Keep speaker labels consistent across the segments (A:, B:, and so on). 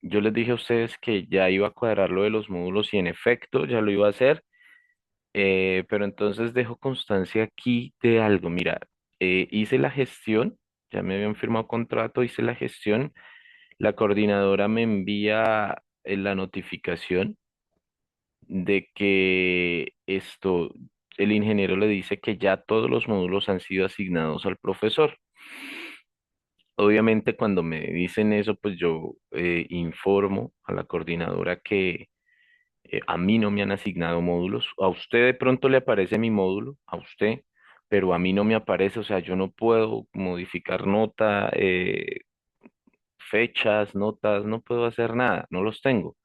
A: yo les dije a ustedes que ya iba a cuadrar lo de los módulos y en efecto ya lo iba a hacer, pero entonces dejo constancia aquí de algo. Mira, hice la gestión, ya me habían firmado contrato, hice la gestión, la coordinadora me envía la notificación de que el ingeniero le dice que ya todos los módulos han sido asignados al profesor. Obviamente cuando me dicen eso, pues yo informo a la coordinadora que a mí no me han asignado módulos. A usted de pronto le aparece mi módulo, a usted, pero a mí no me aparece. O sea, yo no puedo modificar nota, fechas, notas, no puedo hacer nada, no los tengo.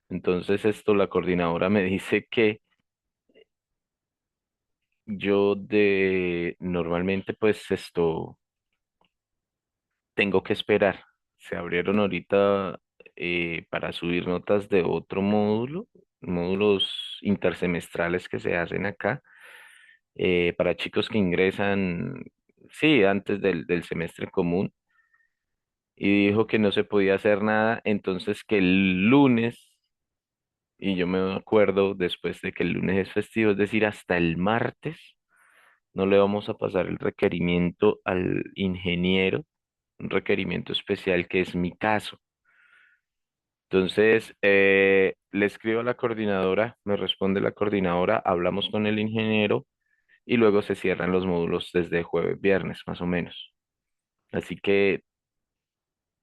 A: Entonces la coordinadora me dice que normalmente pues tengo que esperar. Se abrieron ahorita para subir notas de otro módulo, módulos intersemestrales que se hacen acá, para chicos que ingresan, sí, antes del semestre común, y dijo que no se podía hacer nada, entonces que el lunes, y yo me acuerdo después de que el lunes es festivo, es decir, hasta el martes, no le vamos a pasar el requerimiento al ingeniero, un requerimiento especial que es mi caso. Entonces, le escribo a la coordinadora, me responde la coordinadora, hablamos con el ingeniero y luego se cierran los módulos desde jueves, viernes, más o menos. Así que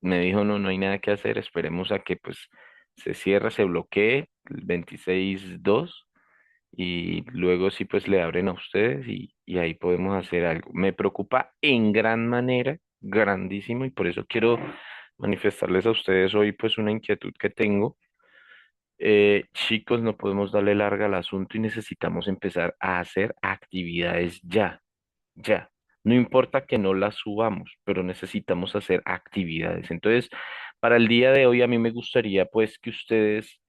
A: me dijo, no, no hay nada que hacer, esperemos a que pues se cierre, se bloquee el 26/2 y luego sí pues le abren a ustedes y ahí podemos hacer algo. Me preocupa en gran manera, grandísimo, y por eso quiero manifestarles a ustedes hoy pues una inquietud que tengo. Chicos, no podemos darle larga al asunto y necesitamos empezar a hacer actividades ya, ya. No importa que no las subamos, pero necesitamos hacer actividades. Entonces, para el día de hoy, a mí me gustaría pues que ustedes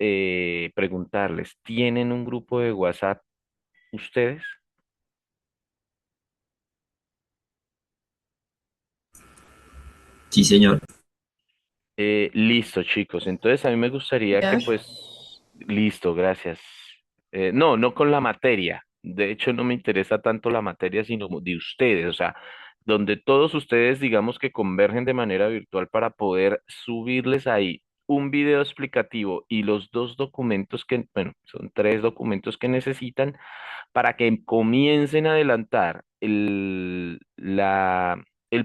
A: preguntarles, ¿tienen un grupo de WhatsApp ustedes?
B: Sí, señor.
A: Listo, chicos. Entonces, a mí me gustaría que
B: Ya.
A: pues, listo, gracias. No, no con la materia. De hecho, no me interesa tanto la materia, sino de ustedes. O sea, donde todos ustedes, digamos que convergen de manera virtual para poder subirles ahí un video explicativo y los dos documentos que, bueno, son tres documentos que necesitan para que comiencen a adelantar el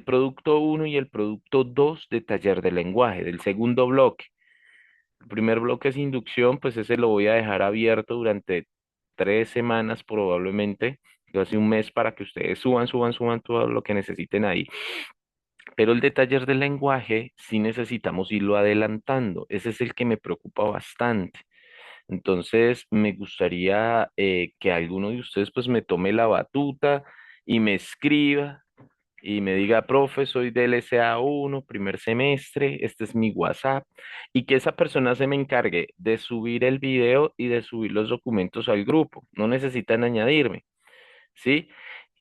A: producto uno y el producto 2 de taller de lenguaje, del segundo bloque. El primer bloque es inducción, pues ese lo voy a dejar abierto durante 3 semanas probablemente, casi un mes para que ustedes suban todo lo que necesiten ahí. Pero el de taller de lenguaje sí necesitamos irlo adelantando. Ese es el que me preocupa bastante. Entonces, me gustaría que alguno de ustedes pues me tome la batuta y me escriba y me diga, profe, soy del SA1, primer semestre, este es mi WhatsApp, y que esa persona se me encargue de subir el video y de subir los documentos al grupo. No necesitan añadirme, ¿sí?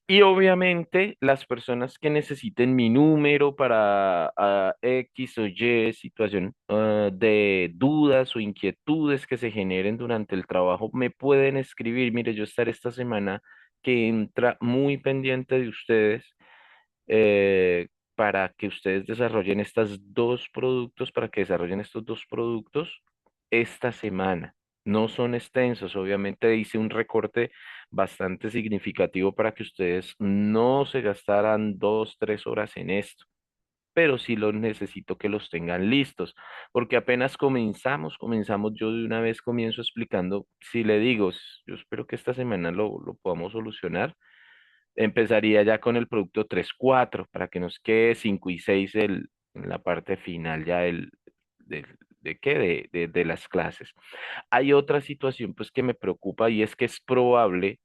A: Y obviamente las personas que necesiten mi número para X o Y situación de dudas o inquietudes que se generen durante el trabajo, me pueden escribir. Mire, yo estaré esta semana que entra muy pendiente de ustedes para que ustedes desarrollen para que desarrollen estos dos productos esta semana. No son extensos, obviamente hice un recorte bastante significativo para que ustedes no se gastaran 2, 3 horas en esto, pero sí los necesito que los tengan listos, porque apenas comenzamos, yo de una vez comienzo explicando, si le digo, yo espero que esta semana lo podamos solucionar. Empezaría ya con el producto 3, 4 para que nos quede 5 y 6 en la parte final ya del, ¿de qué? De las clases. Hay otra situación pues que me preocupa y es que es probable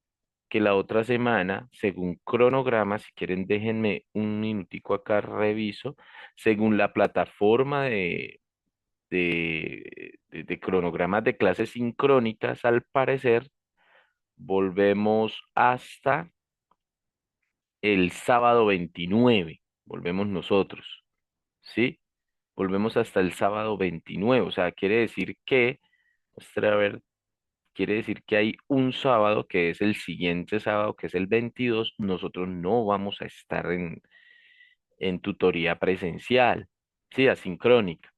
A: que la otra semana, según cronograma, si quieren déjenme un minutico acá, reviso, según la plataforma de cronogramas de clases sincrónicas, al parecer, volvemos hasta el sábado 29 volvemos nosotros, ¿sí? volvemos hasta el sábado 29. O sea, quiere decir que, muestra a ver, quiere decir que hay un sábado, que es el siguiente sábado, que es el 22, nosotros no vamos a estar en tutoría presencial, sí, asincrónica.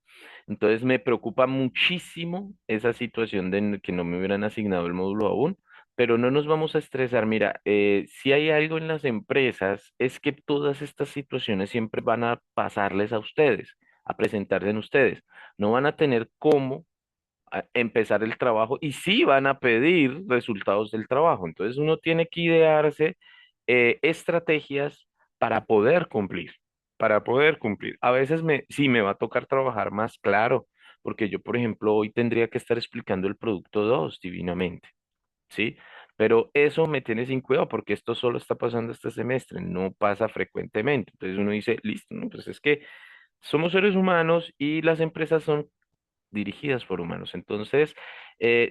A: Entonces me preocupa muchísimo esa situación de que no me hubieran asignado el módulo aún, pero no nos vamos a estresar. Mira, si hay algo en las empresas es que todas estas situaciones siempre van a pasarles a ustedes, a presentarse en ustedes. No van a tener cómo empezar el trabajo y sí van a pedir resultados del trabajo. Entonces uno tiene que idearse estrategias para poder cumplir, para poder cumplir. A veces sí me va a tocar trabajar más, claro, porque yo, por ejemplo, hoy tendría que estar explicando el producto 2 divinamente, ¿sí? Pero eso me tiene sin cuidado porque esto solo está pasando este semestre, no pasa frecuentemente. Entonces uno dice, listo, no, pues es que somos seres humanos y las empresas son dirigidas por humanos. Entonces,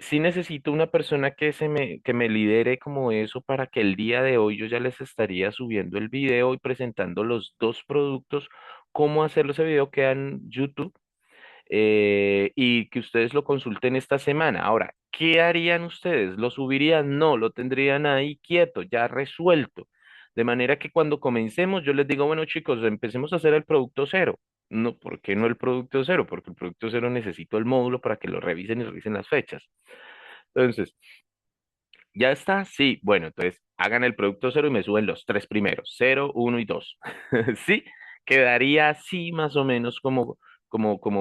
A: sí necesito una persona que me lidere como eso para que el día de hoy yo ya les estaría subiendo el video y presentando los dos productos, cómo hacerlo. Ese video queda en YouTube y que ustedes lo consulten esta semana. Ahora, ¿qué harían ustedes? ¿Lo subirían? No, lo tendrían ahí quieto, ya resuelto. De manera que cuando comencemos, yo les digo, bueno, chicos, empecemos a hacer el producto cero. No, ¿por qué no el producto cero? Porque el producto cero necesito el módulo para que lo revisen y revisen las fechas. Entonces, ¿ya está? Sí. Bueno, entonces hagan el producto cero y me suben los tres primeros, cero, uno y dos. Sí, quedaría así más o menos como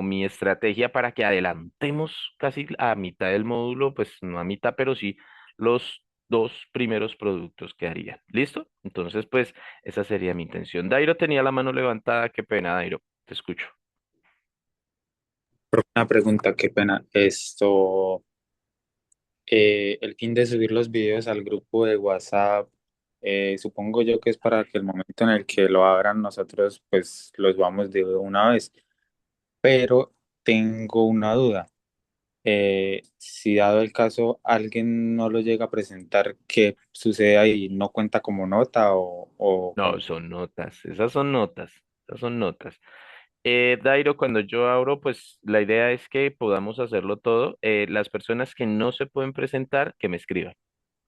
A: mi estrategia para que adelantemos casi a mitad del módulo, pues no a mitad, pero sí los dos primeros productos quedarían. ¿Listo? Entonces, pues esa sería mi intención. Dairo tenía la mano levantada, qué pena, Dairo, te escucho.
C: Una pregunta, qué pena. El fin de subir los videos al grupo de WhatsApp, supongo yo que es para que el momento en el que lo abran nosotros, pues los vamos de una vez. Pero tengo una duda. Si dado el caso alguien no lo llega a presentar, ¿qué sucede ahí? ¿No cuenta como nota o
A: No,
C: cómo?
A: son notas, esas son notas, esas son notas. Dairo, cuando yo abro, pues la idea es que podamos hacerlo todo. Las personas que no se pueden presentar, que me escriban.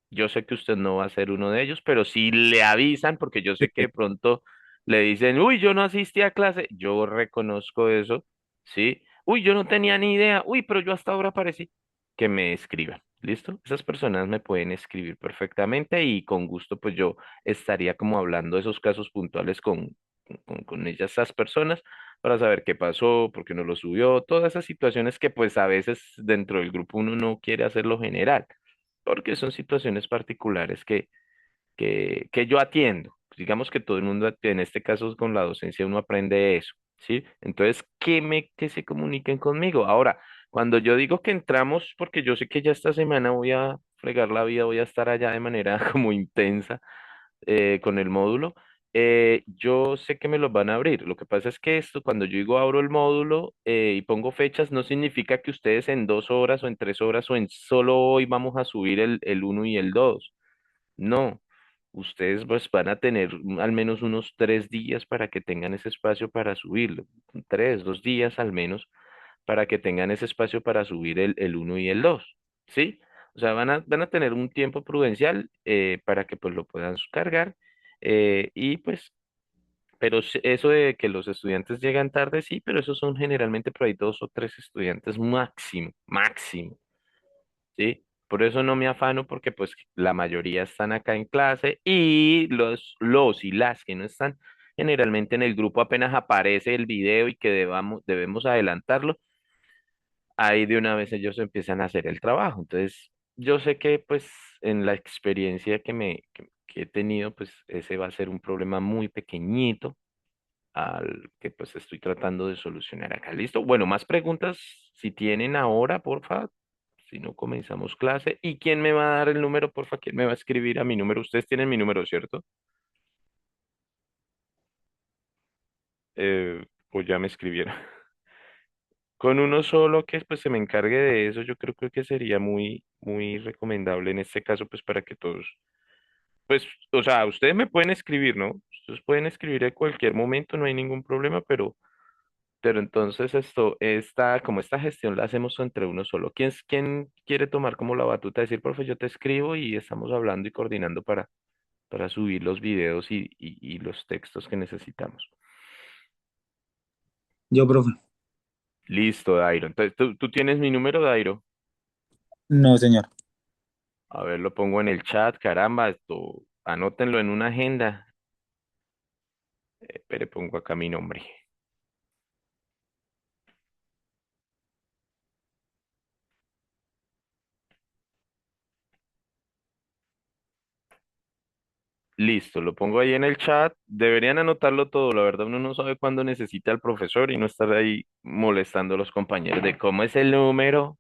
A: Yo sé que usted no va a ser uno de ellos, pero si le avisan, porque yo sé que de pronto le dicen, uy, yo no asistí a clase, yo reconozco eso, ¿sí? Uy, yo no tenía ni idea, uy, pero yo hasta ahora aparecí, que me escriban, ¿listo? Esas personas me pueden escribir perfectamente y con gusto, pues yo estaría como hablando de esos casos puntuales con ellas, esas personas, para saber qué pasó, por qué no lo subió, todas esas situaciones que pues a veces dentro del grupo uno no quiere hacerlo general porque son situaciones particulares que yo atiendo. Digamos que todo el mundo, en este caso con la docencia, uno aprende eso, ¿sí? Entonces, que se comuniquen conmigo. Ahora, cuando yo digo que entramos, porque yo sé que ya esta semana voy a fregar la vida, voy a estar allá de manera como intensa con el módulo. Yo sé que me los van a abrir. Lo que pasa es que esto, cuando yo digo abro el módulo y pongo fechas, no significa que ustedes en 2 horas o en 3 horas o en solo hoy vamos a subir el uno y el dos. No, ustedes pues van a tener al menos unos 3 días para que tengan ese espacio para subirlo. 2 días al menos para que tengan ese espacio para subir el uno y el dos. ¿Sí? O sea, van a tener un tiempo prudencial para que pues lo puedan cargar y pues, pero eso de que los estudiantes llegan tarde, sí, pero esos son generalmente por ahí 2 o 3 estudiantes máximo, máximo. ¿Sí? Por eso no me afano porque pues la mayoría están acá en clase y los y las que no están generalmente en el grupo apenas aparece el video y que debemos adelantarlo, ahí de una vez ellos empiezan a hacer el trabajo. Entonces, yo sé que pues en la experiencia que he tenido, pues ese va a ser un problema muy pequeñito al que pues estoy tratando de solucionar acá. ¿Listo? Bueno, más preguntas si tienen ahora, porfa. Si no comenzamos clase. ¿Y quién me va a dar el número, porfa? ¿Quién me va a escribir a mi número? Ustedes tienen mi número, ¿cierto? O ya me escribieron. Con uno solo que pues se me encargue de eso, yo creo que sería muy, muy recomendable en este caso, pues para que todos, pues, o sea, ustedes me pueden escribir, ¿no? Ustedes pueden escribir en cualquier momento, no hay ningún problema, Pero entonces como esta gestión la hacemos entre uno solo. ¿Quién quiere tomar como la batuta? Decir, profe, yo te escribo y estamos hablando y coordinando para subir los videos y los textos que necesitamos.
B: Yo, profe.
A: Listo, Dairo. Entonces, ¿tú tienes mi número, Dairo?
C: No, señor.
A: A ver, lo pongo en el chat, caramba, anótenlo en una agenda. Pero pongo acá mi nombre. Listo, lo pongo ahí en el chat. Deberían anotarlo todo, la verdad, uno no sabe cuándo necesita al profesor y no estar ahí molestando a los compañeros de cómo es el número,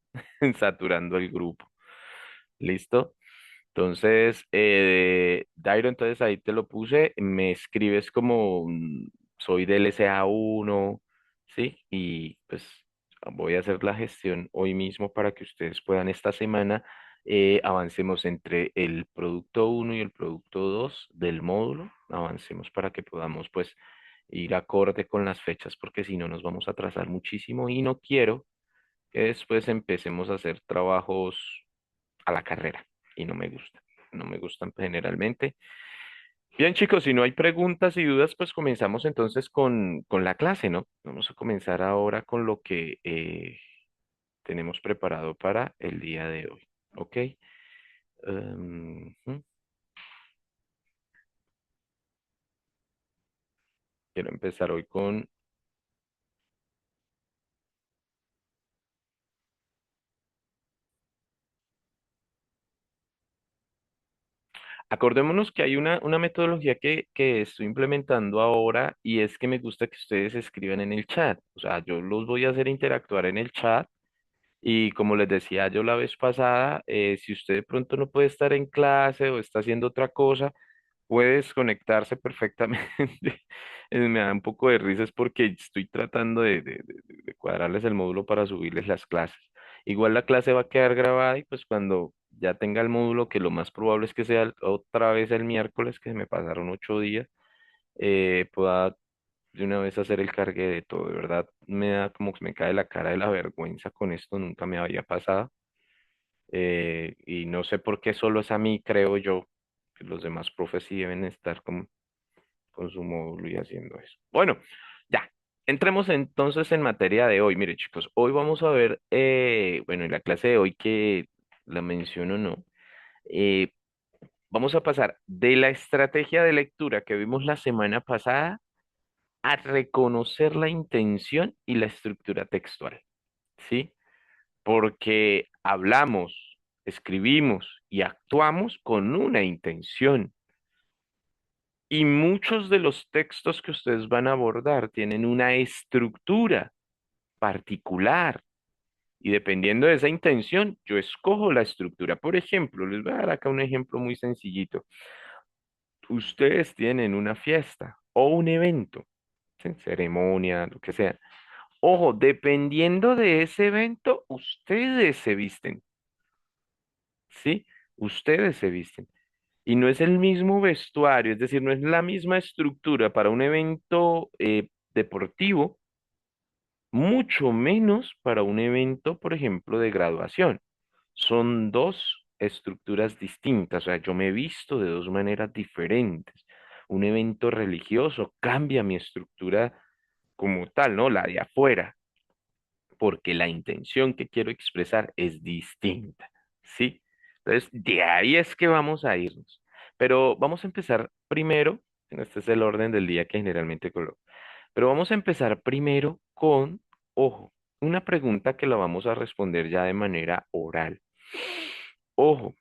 A: saturando el grupo. ¿Listo? Entonces, Dairo, entonces ahí te lo puse, me escribes como soy del SA1, ¿sí? Y pues voy a hacer la gestión hoy mismo para que ustedes puedan esta semana avancemos entre el producto uno y el producto 2 del módulo, avancemos para que podamos pues ir acorde con las fechas porque si no nos vamos a atrasar muchísimo y no quiero que después empecemos a hacer trabajos a la carrera y no me gusta, no me gustan generalmente. Bien, chicos, si no hay preguntas y dudas, pues comenzamos entonces con la clase, ¿no? Vamos a comenzar ahora con lo que tenemos preparado para el día de hoy, ¿ok? Ujú. Quiero empezar hoy con... Acordémonos que hay una metodología que estoy implementando ahora y es que me gusta que ustedes escriban en el chat. O sea, yo los voy a hacer interactuar en el chat. Y como les decía yo la vez pasada, si usted de pronto no puede estar en clase o está haciendo otra cosa, puede desconectarse perfectamente. Me da un poco de risas porque estoy tratando de cuadrarles el módulo para subirles las clases. Igual la clase va a quedar grabada y pues cuando ya tenga el módulo, que lo más probable es que sea otra vez el miércoles, que me pasaron 8 días, pueda de una vez hacer el cargue de todo. De verdad, me da como que me cae la cara de la vergüenza con esto, nunca me había pasado. Y no sé por qué solo es a mí, creo yo, que los demás profes sí deben estar con su módulo y haciendo eso. Bueno, ya, entremos entonces en materia de hoy. Mire, chicos, hoy vamos a ver, bueno, en la clase de hoy que la menciono, no, eh, vamos a pasar de la estrategia de lectura que vimos la semana pasada a reconocer la intención y la estructura textual, ¿sí? Porque hablamos, escribimos y actuamos con una intención. Y muchos de los textos que ustedes van a abordar tienen una estructura particular. Y dependiendo de esa intención, yo escojo la estructura. Por ejemplo, les voy a dar acá un ejemplo muy sencillito. Ustedes tienen una fiesta o un evento, ¿sí? Ceremonia, lo que sea. Ojo, dependiendo de ese evento, ustedes se visten, ¿sí? Ustedes se visten. Y no es el mismo vestuario, es decir, no es la misma estructura para un evento deportivo, mucho menos para un evento, por ejemplo, de graduación. Son dos estructuras distintas, o sea, yo me he visto de dos maneras diferentes. Un evento religioso cambia mi estructura como tal, ¿no? La de afuera, porque la intención que quiero expresar es distinta, ¿sí? Entonces, de ahí es que vamos a irnos. Pero vamos a empezar primero, este es el orden del día que generalmente coloco, pero vamos a empezar primero con, ojo, una pregunta que la vamos a responder ya de manera oral. Ojo,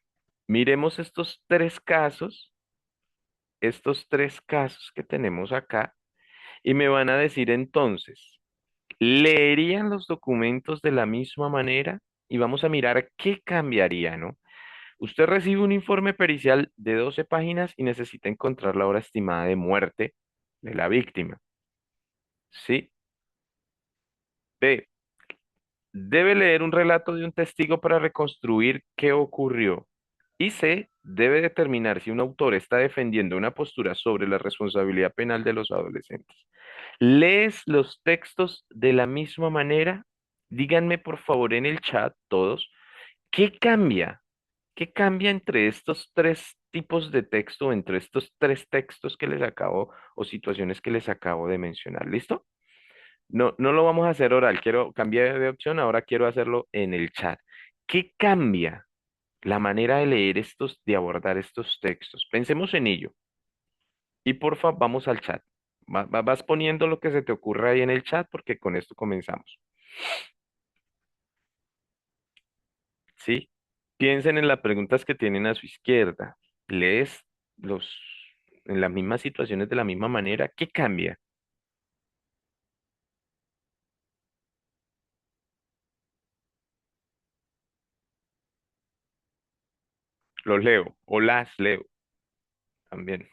A: miremos estos tres casos que tenemos acá, y me van a decir entonces, ¿leerían los documentos de la misma manera? Y vamos a mirar qué cambiaría, ¿no? Usted recibe un informe pericial de 12 páginas y necesita encontrar la hora estimada de muerte de la víctima. ¿Sí? B. Debe leer un relato de un testigo para reconstruir qué ocurrió. Y C, debe determinar si un autor está defendiendo una postura sobre la responsabilidad penal de los adolescentes. ¿Lees los textos de la misma manera? Díganme por favor en el chat todos, ¿qué cambia? ¿Qué cambia entre estos tres tipos de texto, entre estos tres textos que les acabo o situaciones que les acabo de mencionar? ¿Listo? No, no lo vamos a hacer oral, quiero cambiar de opción, ahora quiero hacerlo en el chat. ¿Qué cambia la manera de leer estos, de abordar estos textos? Pensemos en ello. Y porfa, vamos al chat. Vas poniendo lo que se te ocurra ahí en el chat porque con esto comenzamos. ¿Sí? Piensen en las preguntas que tienen a su izquierda. ¿Lees los en las mismas situaciones de la misma manera? ¿Qué cambia? Los leo o las leo también.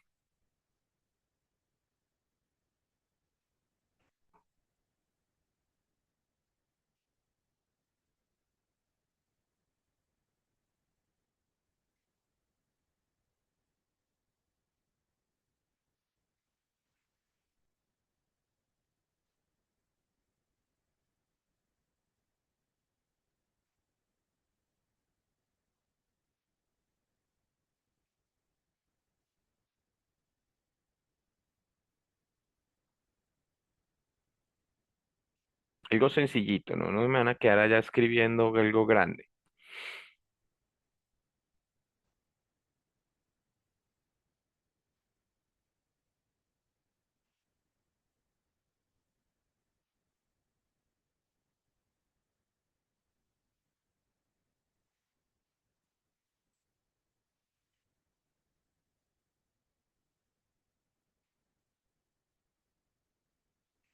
A: Algo sencillito, ¿no? No me van a quedar allá escribiendo algo grande.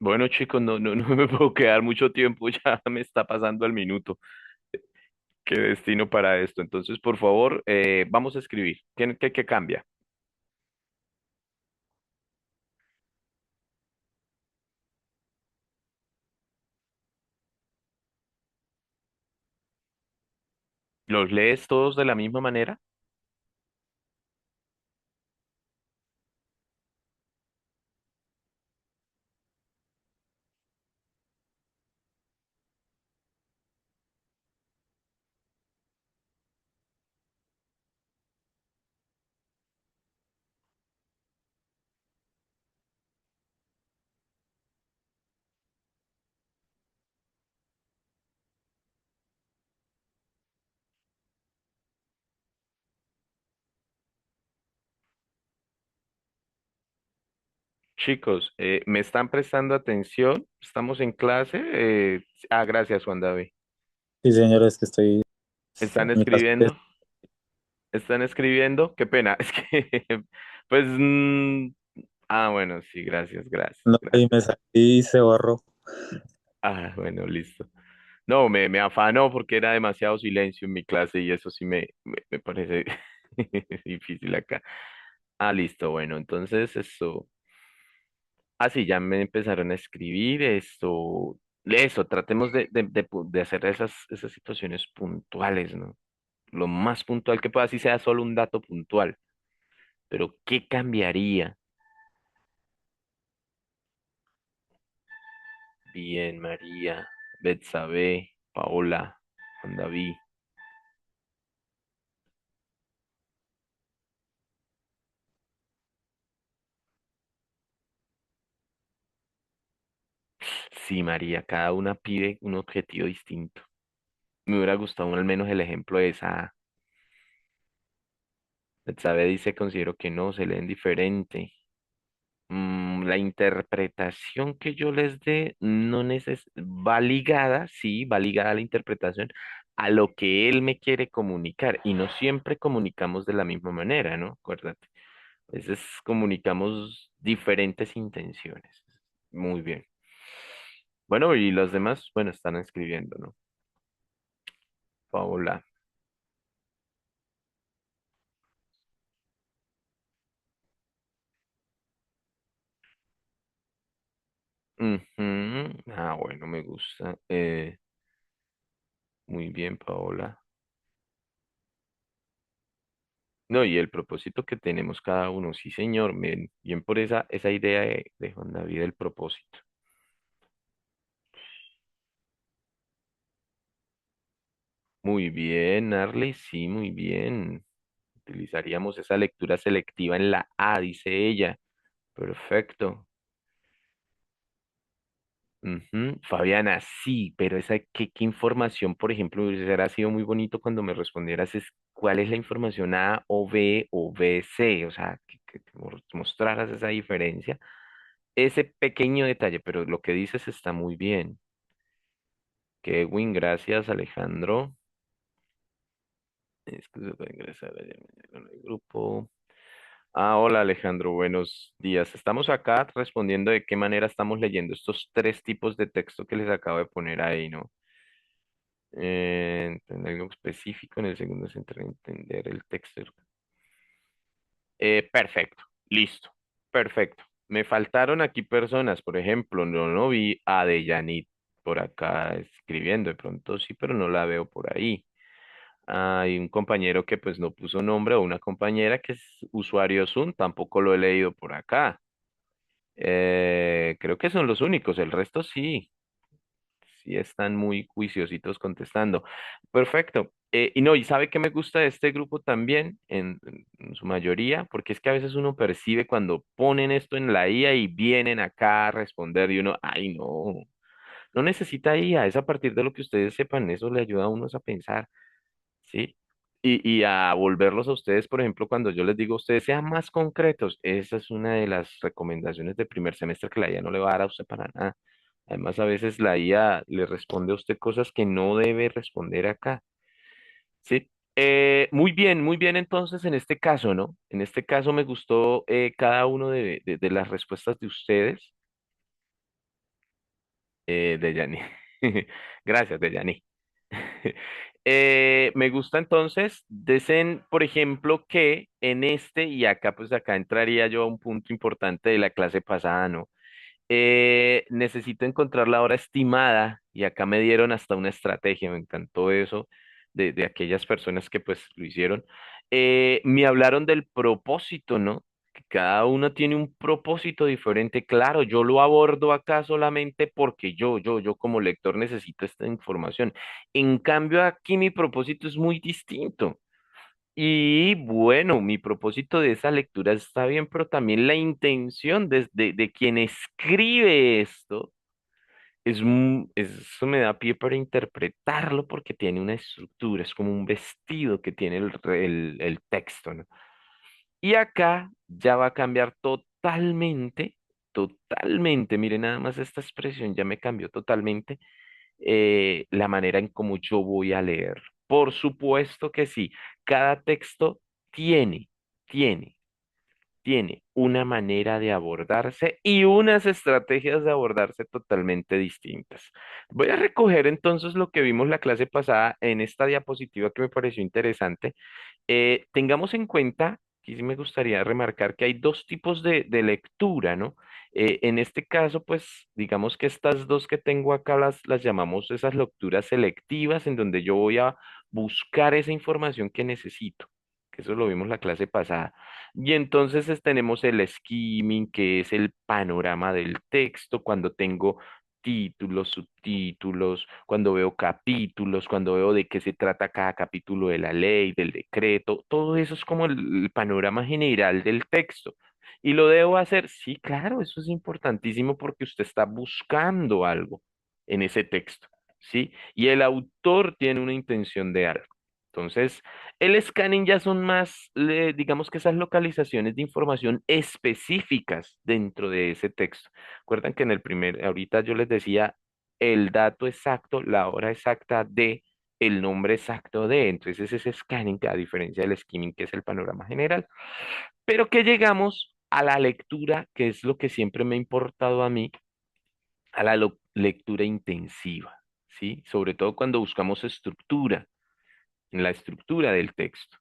A: Bueno, chicos, no me puedo quedar mucho tiempo, ya me está pasando el minuto. Qué destino para esto. Entonces, por favor, vamos a escribir. ¿Qué cambia? ¿Los lees todos de la misma manera? Chicos, ¿me están prestando atención? ¿Estamos en clase? Gracias, Juan David.
C: Sí, señores, que estoy
A: ¿Están
C: en clase.
A: escribiendo? ¿Están escribiendo? Qué pena. Es que, pues, bueno, sí, gracias, gracias,
C: No, y
A: gracias.
C: me salí y se borró.
A: Bueno, listo. No, me afanó porque era demasiado silencio en mi clase y eso sí me parece difícil acá. Listo, bueno, entonces eso. Sí, ya me empezaron a escribir esto. Eso, tratemos de hacer esas situaciones puntuales, ¿no? Lo más puntual que pueda, así sea solo un dato puntual. Pero, ¿qué cambiaría? Bien, María, Betsabe, Paola, Juan David. Sí, María, cada una pide un objetivo distinto. Me hubiera gustado al menos el ejemplo de esa. Betsabe dice, considero que no, se leen diferente. La interpretación que yo les dé no va ligada, sí, va ligada a la interpretación a lo que él me quiere comunicar y no siempre comunicamos de la misma manera, ¿no? Acuérdate, a veces comunicamos diferentes intenciones. Muy bien. Bueno, y los demás, bueno, están escribiendo, ¿no? Paola. Ujú. Bueno, me gusta. Muy bien, Paola. No, y el propósito que tenemos cada uno, sí, señor, bien por esa idea de Juan David, el propósito. Muy bien, Arley, sí, muy bien. Utilizaríamos esa lectura selectiva en la A, dice ella. Perfecto. Ujú. Fabiana, sí, pero ¿qué información, por ejemplo, hubiera sido muy bonito cuando me respondieras es cuál es la información A o B, C, o sea, que mostraras esa diferencia, ese pequeño detalle, pero lo que dices está muy bien. Kevin, gracias, Alejandro. Es que se puede ingresar en el grupo. Ah, hola Alejandro, buenos días. Estamos acá respondiendo de qué manera estamos leyendo estos tres tipos de texto que les acabo de poner ahí, ¿no? Entender algo específico, en el segundo es entender el texto. Perfecto, listo, perfecto. Me faltaron aquí personas, por ejemplo, no vi a Deyanit por acá escribiendo, de pronto sí, pero no la veo por ahí. Hay un compañero que pues no puso nombre o una compañera que es usuario Zoom, tampoco lo he leído por acá. Creo que son los únicos, el resto sí, sí están muy juiciositos contestando. Perfecto. Y no, y sabe que me gusta de este grupo también, en su mayoría, porque es que a veces uno percibe cuando ponen esto en la IA y vienen acá a responder y uno, ay, no, no necesita IA, es a partir de lo que ustedes sepan, eso le ayuda a unos a pensar. ¿Sí? Y a volverlos a ustedes, por ejemplo, cuando yo les digo a ustedes sean más concretos, esa es una de las recomendaciones del primer semestre que la IA no le va a dar a usted para nada. Además, a veces la IA le responde a usted cosas que no debe responder acá, ¿sí? Muy bien, entonces, en este caso, ¿no? En este caso me gustó cada uno de las respuestas de ustedes, de Yani. Gracias, de Yani. Me gusta entonces, dicen, por ejemplo, que en este, y acá pues acá entraría yo a un punto importante de la clase pasada, ¿no? Necesito encontrar la hora estimada y acá me dieron hasta una estrategia, me encantó eso de aquellas personas que pues lo hicieron. Me hablaron del propósito, ¿no? Que cada uno tiene un propósito diferente. Claro, yo lo abordo acá solamente porque yo como lector necesito esta información. En cambio, aquí mi propósito es muy distinto. Y bueno, mi propósito de esa lectura está bien, pero también la intención de quien escribe esto eso me da pie para interpretarlo porque tiene una estructura, es como un vestido que tiene el texto, ¿no? Y acá ya va a cambiar totalmente, totalmente, mire nada más esta expresión ya me cambió totalmente la manera en cómo yo voy a leer. Por supuesto que sí, cada texto tiene, tiene, tiene una manera de abordarse y unas estrategias de abordarse totalmente distintas. Voy a recoger entonces lo que vimos la clase pasada en esta diapositiva que me pareció interesante. Tengamos en cuenta, y sí me gustaría remarcar que hay dos tipos de lectura, ¿no? En este caso, pues, digamos que estas dos que tengo acá las llamamos esas lecturas selectivas, en donde yo voy a buscar esa información que necesito, que eso lo vimos la clase pasada. Y entonces tenemos el skimming, que es el panorama del texto, cuando tengo títulos, subtítulos, cuando veo capítulos, cuando veo de qué se trata cada capítulo de la ley, del decreto, todo eso es como el panorama general del texto. ¿Y lo debo hacer? Sí, claro, eso es importantísimo porque usted está buscando algo en ese texto, ¿sí? Y el autor tiene una intención de algo. Entonces, el scanning ya son más, digamos que esas localizaciones de información específicas dentro de ese texto. Recuerdan que en el primer, ahorita yo les decía el dato exacto, la hora exacta de, el nombre exacto de. Entonces ese es scanning, a diferencia del skimming, que es el panorama general. Pero que llegamos a la lectura, que es lo que siempre me ha importado a mí, a la lectura intensiva, ¿sí? Sobre todo cuando buscamos estructura, en la estructura del texto.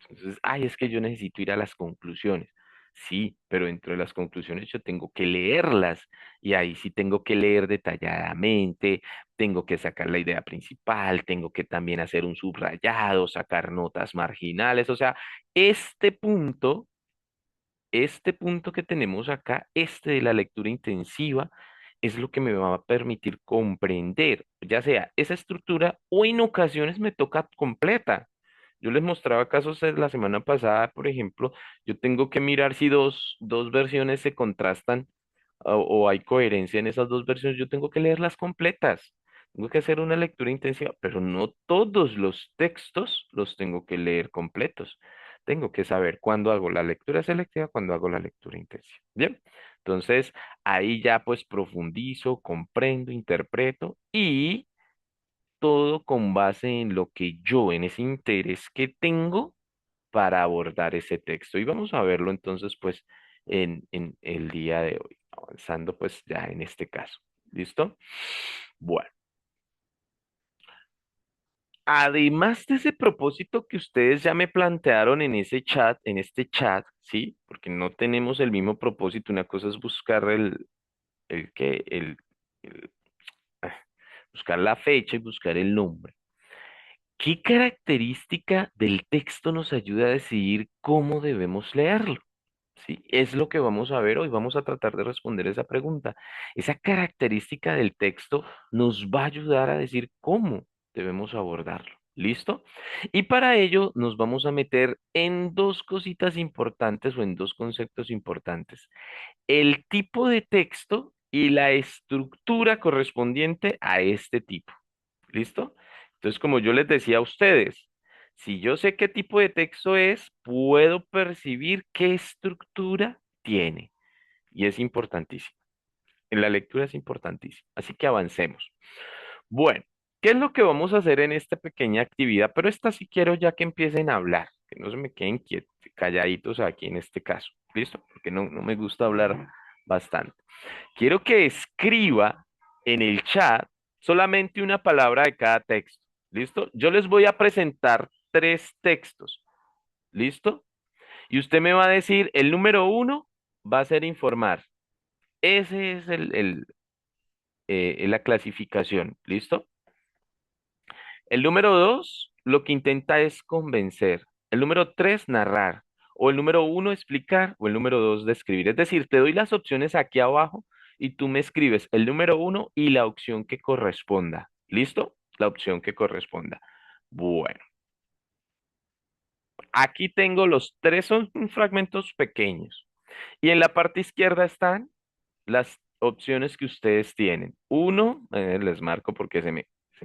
A: Entonces, ay, es que yo necesito ir a las conclusiones. Sí, pero dentro de las conclusiones yo tengo que leerlas y ahí sí tengo que leer detalladamente, tengo que sacar la idea principal, tengo que también hacer un subrayado, sacar notas marginales, o sea, este punto este punto que tenemos acá, este de la lectura intensiva, es lo que me va a permitir comprender, ya sea esa estructura o en ocasiones me toca completa. Yo les mostraba casos la semana pasada, por ejemplo, yo tengo que mirar si dos versiones se contrastan o hay coherencia en esas dos versiones, yo tengo que leerlas completas. Tengo que hacer una lectura intensiva, pero no todos los textos los tengo que leer completos. Tengo que saber cuándo hago la lectura selectiva, cuándo hago la lectura intensiva. Bien, entonces ahí ya pues profundizo, comprendo, interpreto y todo con base en lo que yo, en ese interés que tengo para abordar ese texto. Y vamos a verlo entonces pues en el día de hoy, avanzando pues ya en este caso. ¿Listo? Bueno. Además de ese propósito que ustedes ya me plantearon en ese chat, en este chat, ¿sí? Porque no tenemos el mismo propósito. Una cosa es buscar el que, el- ah, buscar la fecha y buscar el nombre. ¿Qué característica del texto nos ayuda a decidir cómo debemos leerlo? ¿Sí? Es lo que vamos a ver hoy. Vamos a tratar de responder esa pregunta. Esa característica del texto nos va a ayudar a decir cómo debemos abordarlo. ¿Listo? Y para ello nos vamos a meter en dos cositas importantes o en dos conceptos importantes. El tipo de texto y la estructura correspondiente a este tipo. ¿Listo? Entonces, como yo les decía a ustedes, si yo sé qué tipo de texto es, puedo percibir qué estructura tiene. Y es importantísimo. En la lectura es importantísimo. Así que avancemos. Bueno, ¿qué es lo que vamos a hacer en esta pequeña actividad? Pero esta sí quiero ya que empiecen a hablar, que no se me queden calladitos aquí en este caso. ¿Listo? Porque no me gusta hablar bastante. Quiero que escriba en el chat solamente una palabra de cada texto. ¿Listo? Yo les voy a presentar tres textos. ¿Listo? Y usted me va a decir, el número uno va a ser informar. Ese es la clasificación. ¿Listo? El número dos, lo que intenta es convencer. El número tres, narrar. O el número uno, explicar. O el número dos, describir. Es decir, te doy las opciones aquí abajo y tú me escribes el número uno y la opción que corresponda. ¿Listo? La opción que corresponda. Bueno, aquí tengo los tres, son fragmentos pequeños. Y en la parte izquierda están las opciones que ustedes tienen. Uno, les marco porque se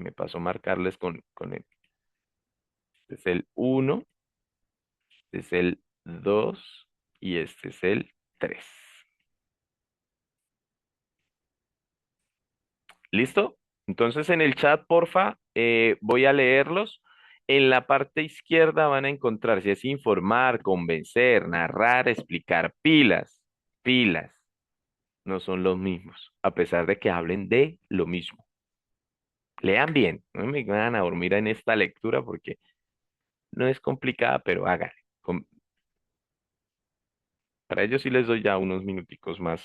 A: me pasó marcarles con el, este es el uno. Este es el 2 y este es el 3. ¿Listo? Entonces en el chat, porfa, voy a leerlos. En la parte izquierda van a encontrar si es informar, convencer, narrar, explicar. Pilas, pilas, no son los mismos, a pesar de que hablen de lo mismo. Lean bien, no me van a dormir en esta lectura porque no es complicada, pero háganle. Para ello sí les doy ya unos minuticos más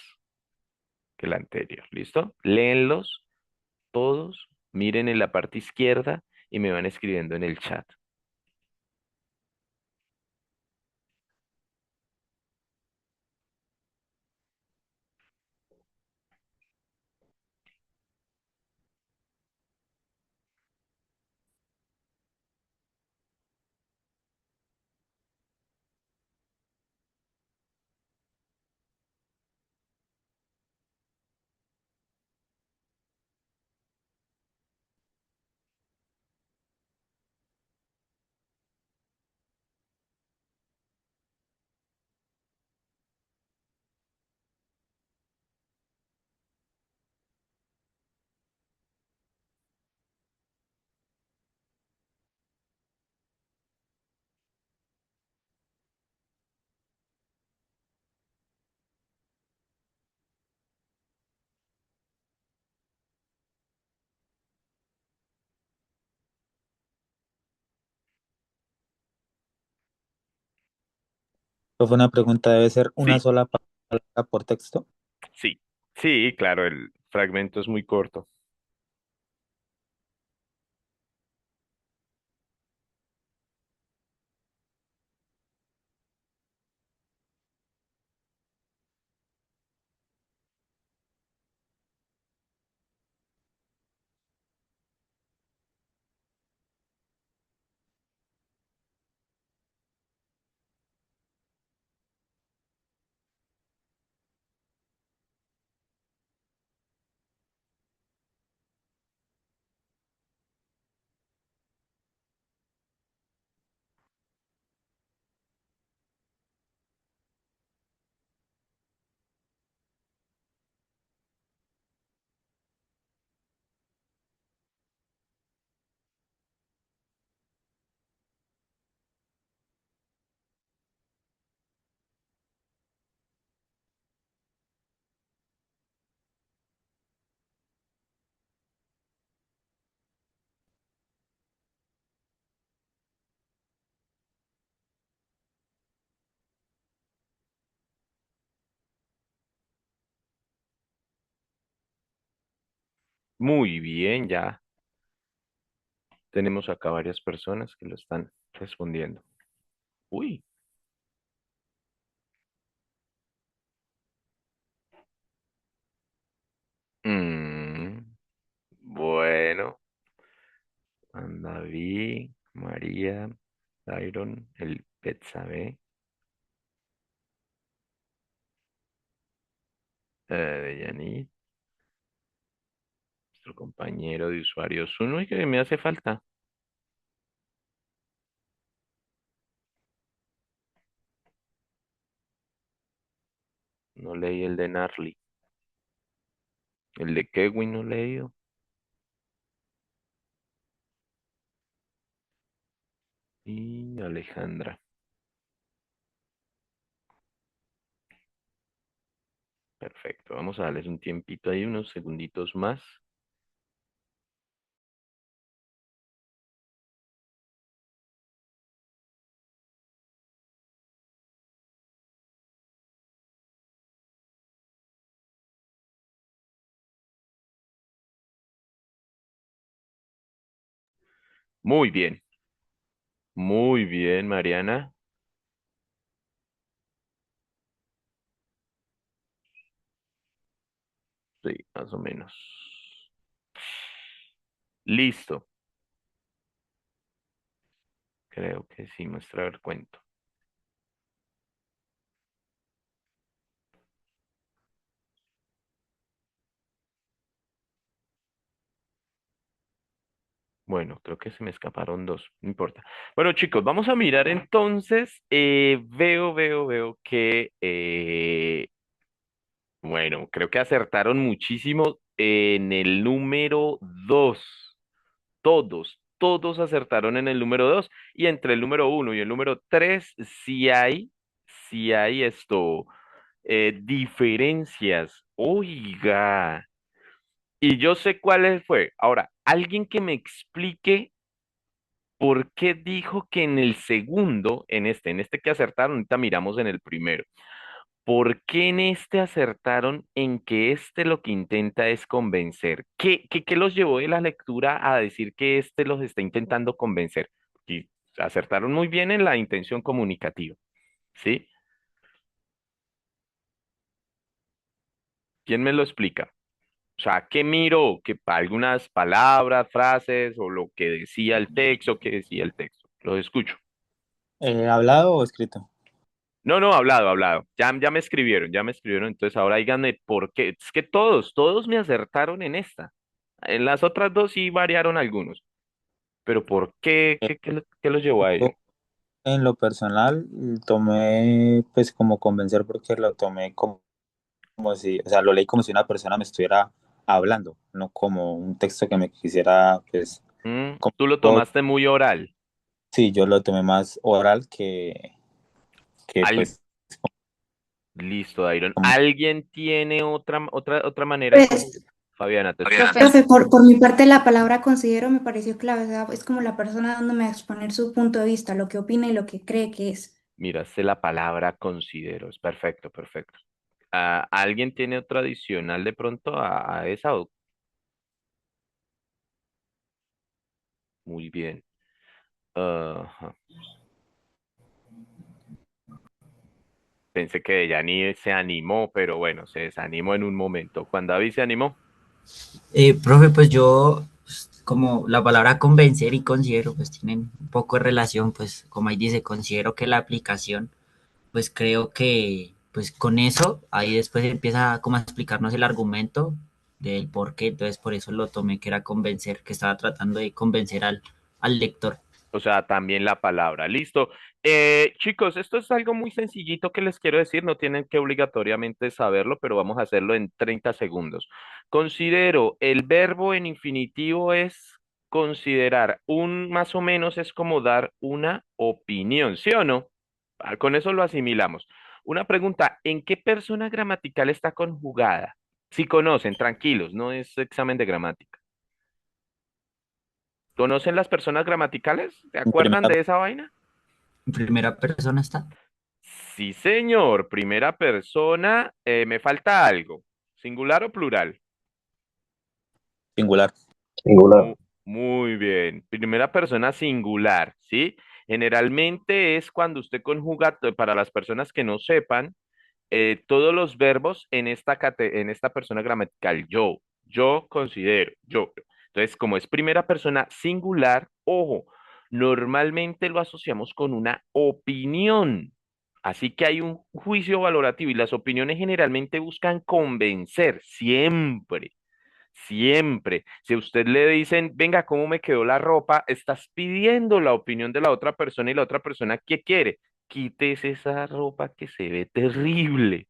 A: que la anterior. ¿Listo? Léenlos todos, miren en la parte izquierda y me van escribiendo en el chat.
C: Fue una pregunta, ¿debe ser una
A: Sí,
C: sola palabra por texto?
A: sí, sí, claro, el fragmento es muy corto. Muy bien, ya tenemos acá varias personas que lo están respondiendo. Uy, mm, bueno, Andaví, María, Dairon, el Betsabe, Deyanit, nuestro compañero de usuarios uno y que me hace falta. No leí el de Narly. El de Kewin no he leído. Y Alejandra. Perfecto. Vamos a darles un tiempito ahí, unos segunditos más. Muy bien. Muy bien, Mariana. Sí, más o menos. Listo. Creo que sí, muestra el cuento. Bueno, creo que se me escaparon dos, no importa. Bueno, chicos, vamos a mirar entonces. Veo que, bueno, creo que acertaron muchísimo en el número dos. Todos acertaron en el número dos. Y entre el número uno y el número tres, sí hay diferencias. Oiga, y yo sé cuál fue. Ahora, alguien que me explique. ¿Por qué dijo que en el segundo, en este que acertaron, ahorita miramos en el primero? ¿Por qué en este acertaron en que este lo que intenta es convencer? ¿Qué los llevó de la lectura a decir que este los está intentando convencer? Y acertaron muy bien en la intención comunicativa, ¿sí? ¿Quién me lo explica? O sea, ¿qué miro? Que algunas palabras, frases o lo que decía el texto, ¿qué decía el texto? Los escucho.
C: ¿Hablado o escrito?
A: No, no, hablado, hablado. Ya me escribieron, ya me escribieron. Entonces ahora díganme por qué. Es que todos me acertaron en esta. En las otras dos sí variaron algunos. Pero ¿por qué?
C: Eh,
A: ¿Qué los llevó a ello?
C: yo, en lo personal, tomé pues como convencer porque lo tomé como si, o sea, lo leí como si una persona me estuviera hablando, no como un texto que me quisiera, pues,
A: Tú lo
C: como,
A: tomaste muy oral.
C: sí, yo lo tomé más oral que
A: Al...
C: pues,
A: Listo, Dairon.
C: como,
A: ¿Alguien tiene otra manera en cómo?
D: Pues,
A: Fabiana, te
D: Fabiana,
A: escucho.
D: profe, por mi parte la palabra considero me pareció clave, o sea, es como la persona dándome a exponer su punto de vista, lo que opina y lo que cree que es.
A: Mira, sé la palabra considero. Es perfecto, perfecto. ¿Alguien tiene otra adicional de pronto a esa? Muy bien. Ajá. Pensé que Yanni se animó, pero bueno, se desanimó en un momento. Cuando David se animó,
B: Profe, pues yo, pues, como la palabra convencer y considero, pues tienen un poco de relación, pues como ahí dice, considero que la aplicación, pues creo que, pues con eso, ahí después empieza como a explicarnos el argumento del por qué, entonces por eso lo tomé que era convencer, que estaba tratando de convencer al lector.
A: o sea, también la palabra. Listo. Chicos, esto es algo muy sencillito que les quiero decir. No tienen que obligatoriamente saberlo, pero vamos a hacerlo en 30 segundos. Considero, el verbo en infinitivo es considerar. Un más o menos es como dar una opinión, ¿sí o no? Con eso lo asimilamos. Una pregunta, ¿en qué persona gramatical está conjugada? Si conocen, tranquilos, no es examen de gramática. ¿Conocen las personas gramaticales? ¿Se
C: en
A: acuerdan
C: primera,
A: de esa vaina?
B: En primera persona está.
A: Sí, señor. Primera persona. Me falta algo. ¿Singular o plural?
C: Singular.
A: Mu- Muy bien. Primera persona singular, ¿sí? Generalmente es cuando usted conjuga, para las personas que no sepan, todos los verbos en en esta persona gramatical. Yo considero, yo. Entonces, como es primera persona singular, ojo, normalmente lo asociamos con una opinión. Así que hay un juicio valorativo y las opiniones generalmente buscan convencer, siempre. Siempre. Si a usted le dicen, venga, ¿cómo me quedó la ropa? Estás pidiendo la opinión de la otra persona y la otra persona, ¿qué quiere? Quítese esa ropa que se ve terrible.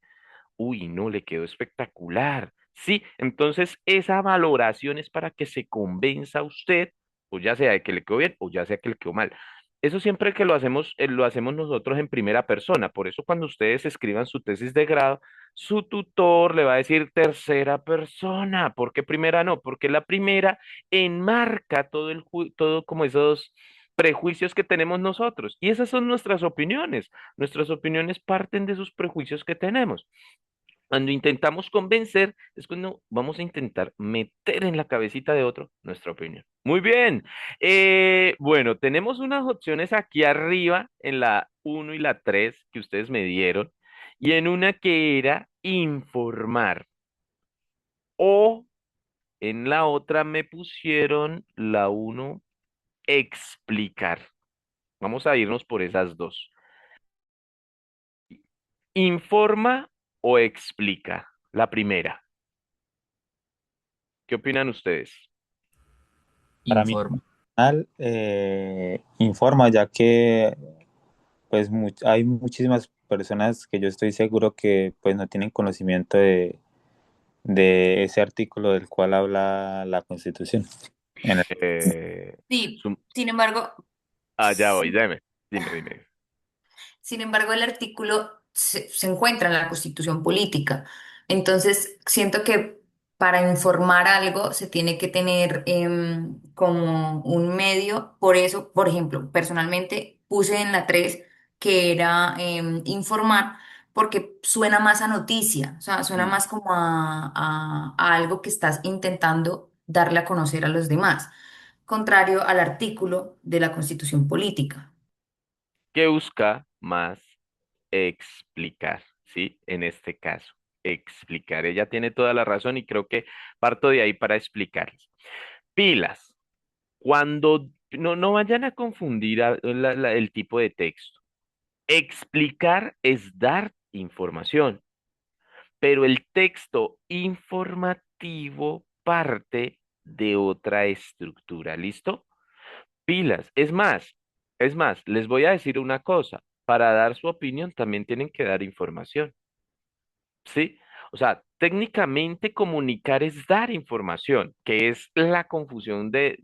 A: Uy, no, le quedó espectacular. Sí, entonces esa valoración es para que se convenza a usted, o ya sea de que le quedó bien, o ya sea que le quedó mal. Eso siempre que lo hacemos nosotros en primera persona. Por eso cuando ustedes escriban su tesis de grado, su tutor le va a decir tercera persona. ¿Por qué primera no? Porque la primera enmarca todo como esos prejuicios que tenemos nosotros. Y esas son nuestras opiniones. Nuestras opiniones parten de esos prejuicios que tenemos. Cuando intentamos convencer, es cuando vamos a intentar meter en la cabecita de otro nuestra opinión. Muy bien. Bueno, tenemos unas opciones aquí arriba en la uno y la 3 que ustedes me dieron, y en una que era informar, o en la otra me pusieron la uno explicar. Vamos a irnos por esas dos. ¿Informa o explica? La primera. ¿Qué opinan ustedes?
C: Para mí,
B: Informa.
C: informa, ya que pues hay muchísimas personas que yo estoy seguro que pues no tienen conocimiento de ese artículo del cual habla la Constitución. En el-
A: Eh,
E: Sí,
A: sum-
E: sin embargo,
A: ya voy, dime.
E: sin embargo, el artículo se encuentra en la Constitución Política. Entonces, siento que para informar algo se tiene que tener como un medio. Por eso, por ejemplo, personalmente puse en la 3 que era informar porque suena más a noticia, o sea, suena
A: Mm.
E: más como a algo que estás intentando darle a conocer a los demás, contrario al artículo de la Constitución Política.
A: ¿Qué busca más explicar? ¿Sí? En este caso, explicar. Ella tiene toda la razón y creo que parto de ahí para explicarles. Pilas, cuando no vayan a confundir el tipo de texto. Explicar es dar información, pero el texto informativo parte de otra estructura. ¿Listo? Pilas. Es más, les voy a decir una cosa. Para dar su opinión también tienen que dar información. ¿Sí? O sea, técnicamente comunicar es dar información, que es la confusión de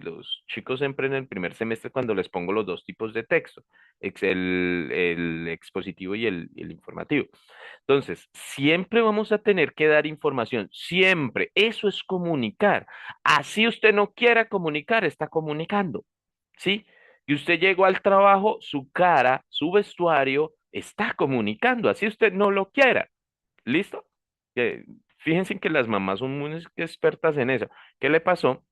A: los chicos siempre en el primer semestre cuando les pongo los dos tipos de texto, el expositivo y el informativo. Entonces, siempre vamos a tener que dar información, siempre. Eso es comunicar. Así usted no quiera comunicar, está comunicando, ¿sí? Y usted llegó al trabajo, su cara, su vestuario está comunicando, así usted no lo quiera. ¿Listo? Que, fíjense que las mamás son muy expertas en eso. ¿Qué le pasó?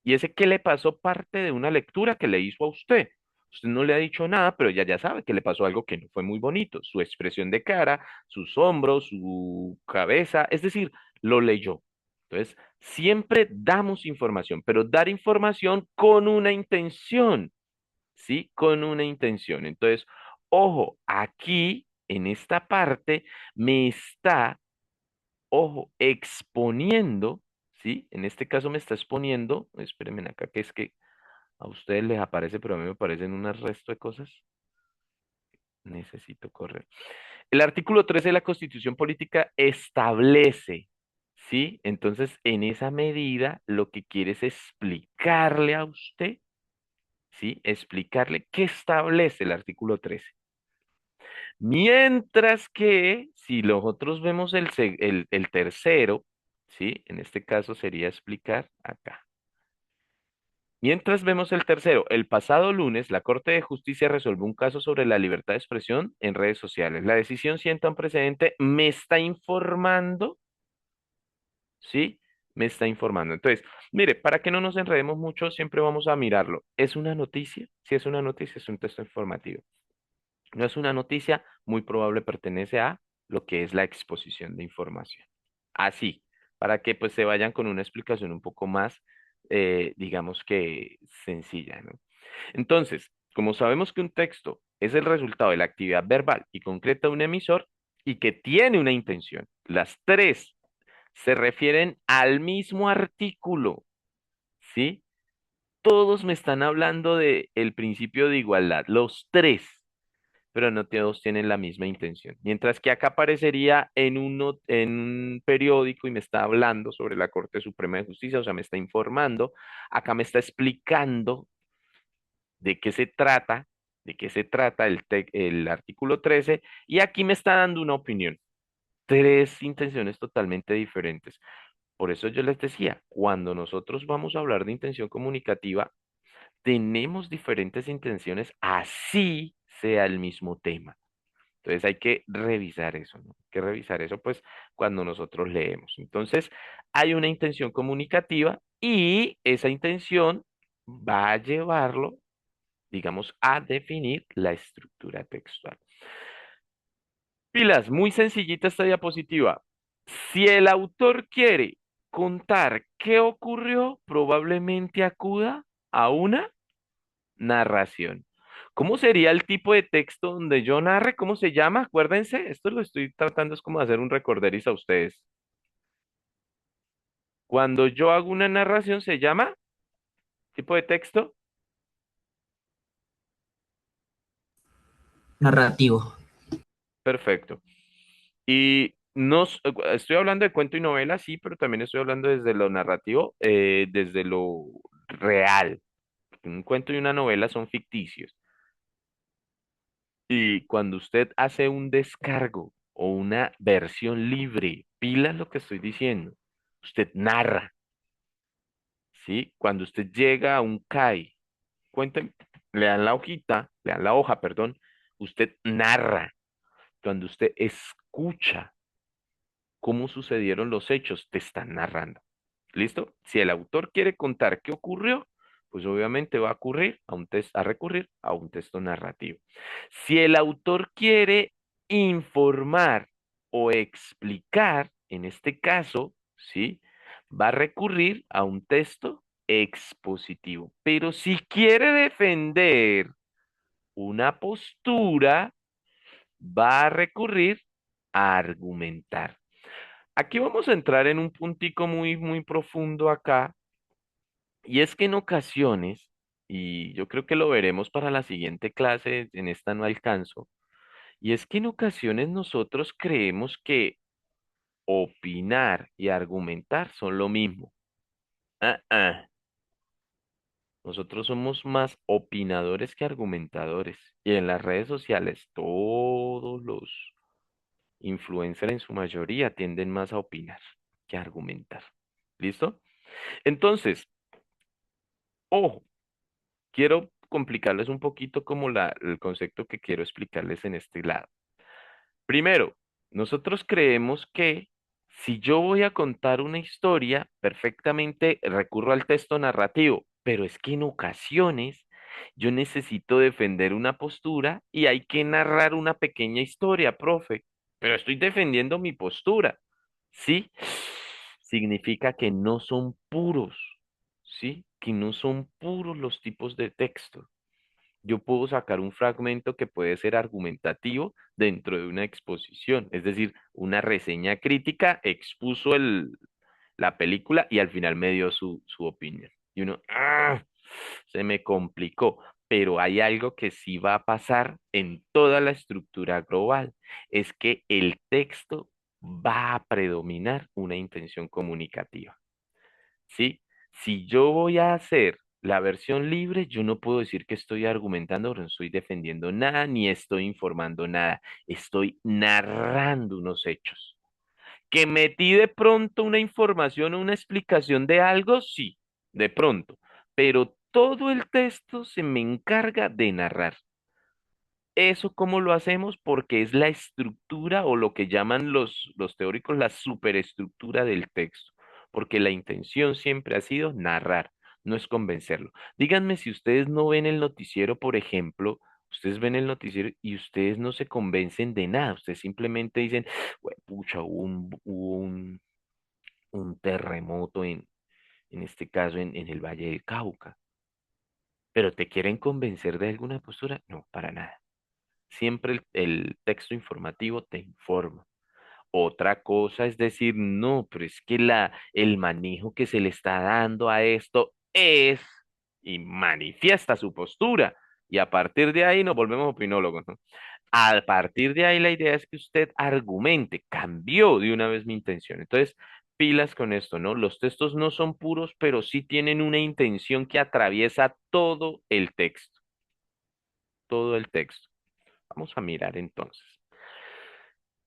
A: Y ese qué le pasó parte de una lectura que le hizo a usted. Usted no le ha dicho nada, pero ella ya sabe que le pasó algo que no fue muy bonito. Su expresión de cara, sus hombros, su cabeza, es decir, lo leyó. Entonces, siempre damos información, pero dar información con una intención, ¿sí? Con una intención. Entonces, ojo, aquí, en esta parte, me está, ojo, exponiendo, ¿sí? En este caso me está exponiendo, espérenme acá, que es que a ustedes les aparece, pero a mí me aparecen un resto de cosas. Necesito correr. El artículo 13 de la Constitución Política establece, ¿sí? Entonces, en esa medida, lo que quiere es explicarle a usted, ¿sí? Explicarle qué establece el artículo 13. Mientras que, si nosotros vemos el tercero, ¿sí? En este caso sería explicar acá. Mientras vemos el tercero, el pasado lunes la Corte de Justicia resolvió un caso sobre la libertad de expresión en redes sociales. La decisión sienta un precedente, me está informando, ¿sí? me está informando. Entonces, mire, para que no nos enredemos mucho, siempre vamos a mirarlo. ¿Es una noticia? Si es una noticia, es un texto informativo. No es una noticia, muy probable pertenece a lo que es la exposición de información. Así, para que pues se vayan con una explicación un poco más, digamos que sencilla, ¿no? Entonces, como sabemos que un texto es el resultado de la actividad verbal y concreta de un emisor y que tiene una intención, las tres se refieren al mismo artículo, ¿sí? Todos me están hablando de el principio de igualdad, los tres, pero no todos tienen la misma intención. Mientras que acá aparecería en un periódico y me está hablando sobre la Corte Suprema de Justicia, o sea, me está informando, acá me está explicando de qué se trata, de qué se trata el artículo 13, y aquí me está dando una opinión. Tres intenciones totalmente diferentes. Por eso yo les decía, cuando nosotros vamos a hablar de intención comunicativa, tenemos diferentes intenciones, así sea el mismo tema. Entonces hay que revisar eso, ¿no? Hay que revisar eso, pues, cuando nosotros leemos. Entonces, hay una intención comunicativa y esa intención va a llevarlo, digamos, a definir la estructura textual. Pilas, muy sencillita esta diapositiva. Si el autor quiere contar qué ocurrió, probablemente acuda a una narración. ¿Cómo sería el tipo de texto donde yo narre? ¿Cómo se llama? Acuérdense, esto lo estoy tratando es como hacer un recorderis a ustedes. Cuando yo hago una narración, ¿se llama tipo de texto?
B: Narrativo.
A: Perfecto. Y no, estoy hablando de cuento y novela, sí, pero también estoy hablando desde lo narrativo, desde lo real. Un cuento y una novela son ficticios. Y cuando usted hace un descargo o una versión libre, pila lo que estoy diciendo, usted narra, ¿sí? Cuando usted llega a un CAI, cuenten, le dan la hojita, le dan la hoja, perdón, usted narra. Cuando usted escucha cómo sucedieron los hechos, te están narrando. ¿Listo? Si el autor quiere contar qué ocurrió, pues obviamente va a ocurrir a recurrir a un texto narrativo. Si el autor quiere informar o explicar, en este caso, ¿sí? Va a recurrir a un texto expositivo. Pero si quiere defender una postura, va a recurrir a argumentar. Aquí vamos a entrar en un puntico muy, muy profundo acá, y es que en ocasiones, y yo creo que lo veremos para la siguiente clase, en esta no alcanzo, y es que en ocasiones nosotros creemos que opinar y argumentar son lo mismo. Ah, ah. Nosotros somos más opinadores que argumentadores. Y en las redes sociales, todos los influencers en su mayoría tienden más a opinar que a argumentar. ¿Listo? Entonces, ojo, quiero complicarles un poquito como el concepto que quiero explicarles en este lado. Primero, nosotros creemos que si yo voy a contar una historia, perfectamente recurro al texto narrativo, pero es que en ocasiones yo necesito defender una postura y hay que narrar una pequeña historia, profe, pero estoy defendiendo mi postura, ¿sí? Significa que no son puros, ¿sí? Que no son puros los tipos de texto. Yo puedo sacar un fragmento que puede ser argumentativo dentro de una exposición, es decir, una reseña crítica expuso la película y al final me dio su opinión. Y uno, ¡ah! Se me complicó, pero hay algo que sí va a pasar en toda la estructura global, es que el texto va a predominar una intención comunicativa. ¿Sí? Si yo voy a hacer la versión libre, yo no puedo decir que estoy argumentando, no estoy defendiendo nada, ni estoy informando nada. Estoy narrando unos hechos. ¿Que metí de pronto una información o una explicación de algo? Sí, de pronto. Pero todo el texto se me encarga de narrar. ¿Eso cómo lo hacemos? Porque es la estructura o lo que llaman los teóricos la superestructura del texto. porque la intención siempre ha sido narrar, no es convencerlo. Díganme si ustedes no ven el noticiero, por ejemplo, ustedes ven el noticiero y ustedes no se convencen de nada, ustedes simplemente dicen, pucha, hubo un terremoto en este caso en el Valle del Cauca, pero ¿te quieren convencer de alguna postura? No, para nada. Siempre el texto informativo te informa. Otra cosa es decir, no, pero es que el manejo que se le está dando a esto es y manifiesta su postura. Y a partir de ahí nos volvemos opinólogos, ¿no? A partir de ahí la idea es que usted argumente, cambió de una vez mi intención. Entonces, pilas con esto, ¿no? Los textos no son puros, pero sí tienen una intención que atraviesa todo el texto, todo el texto. Vamos a mirar entonces.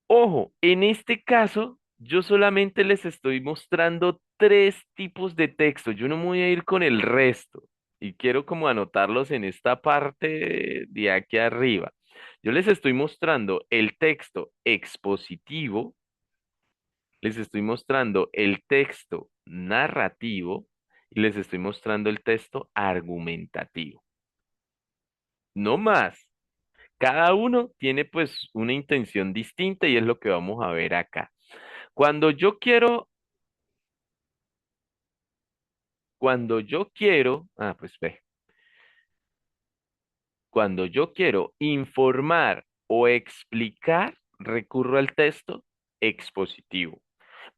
A: Ojo, en este caso, yo solamente les estoy mostrando tres tipos de texto. Yo no me voy a ir con el resto y quiero como anotarlos en esta parte de aquí arriba. Yo les estoy mostrando el texto expositivo, les estoy mostrando el texto narrativo y les estoy mostrando el texto argumentativo. No más. Cada uno tiene pues una intención distinta y es lo que vamos a ver acá. Cuando yo quiero, pues ve, cuando yo quiero informar o explicar, recurro al texto expositivo.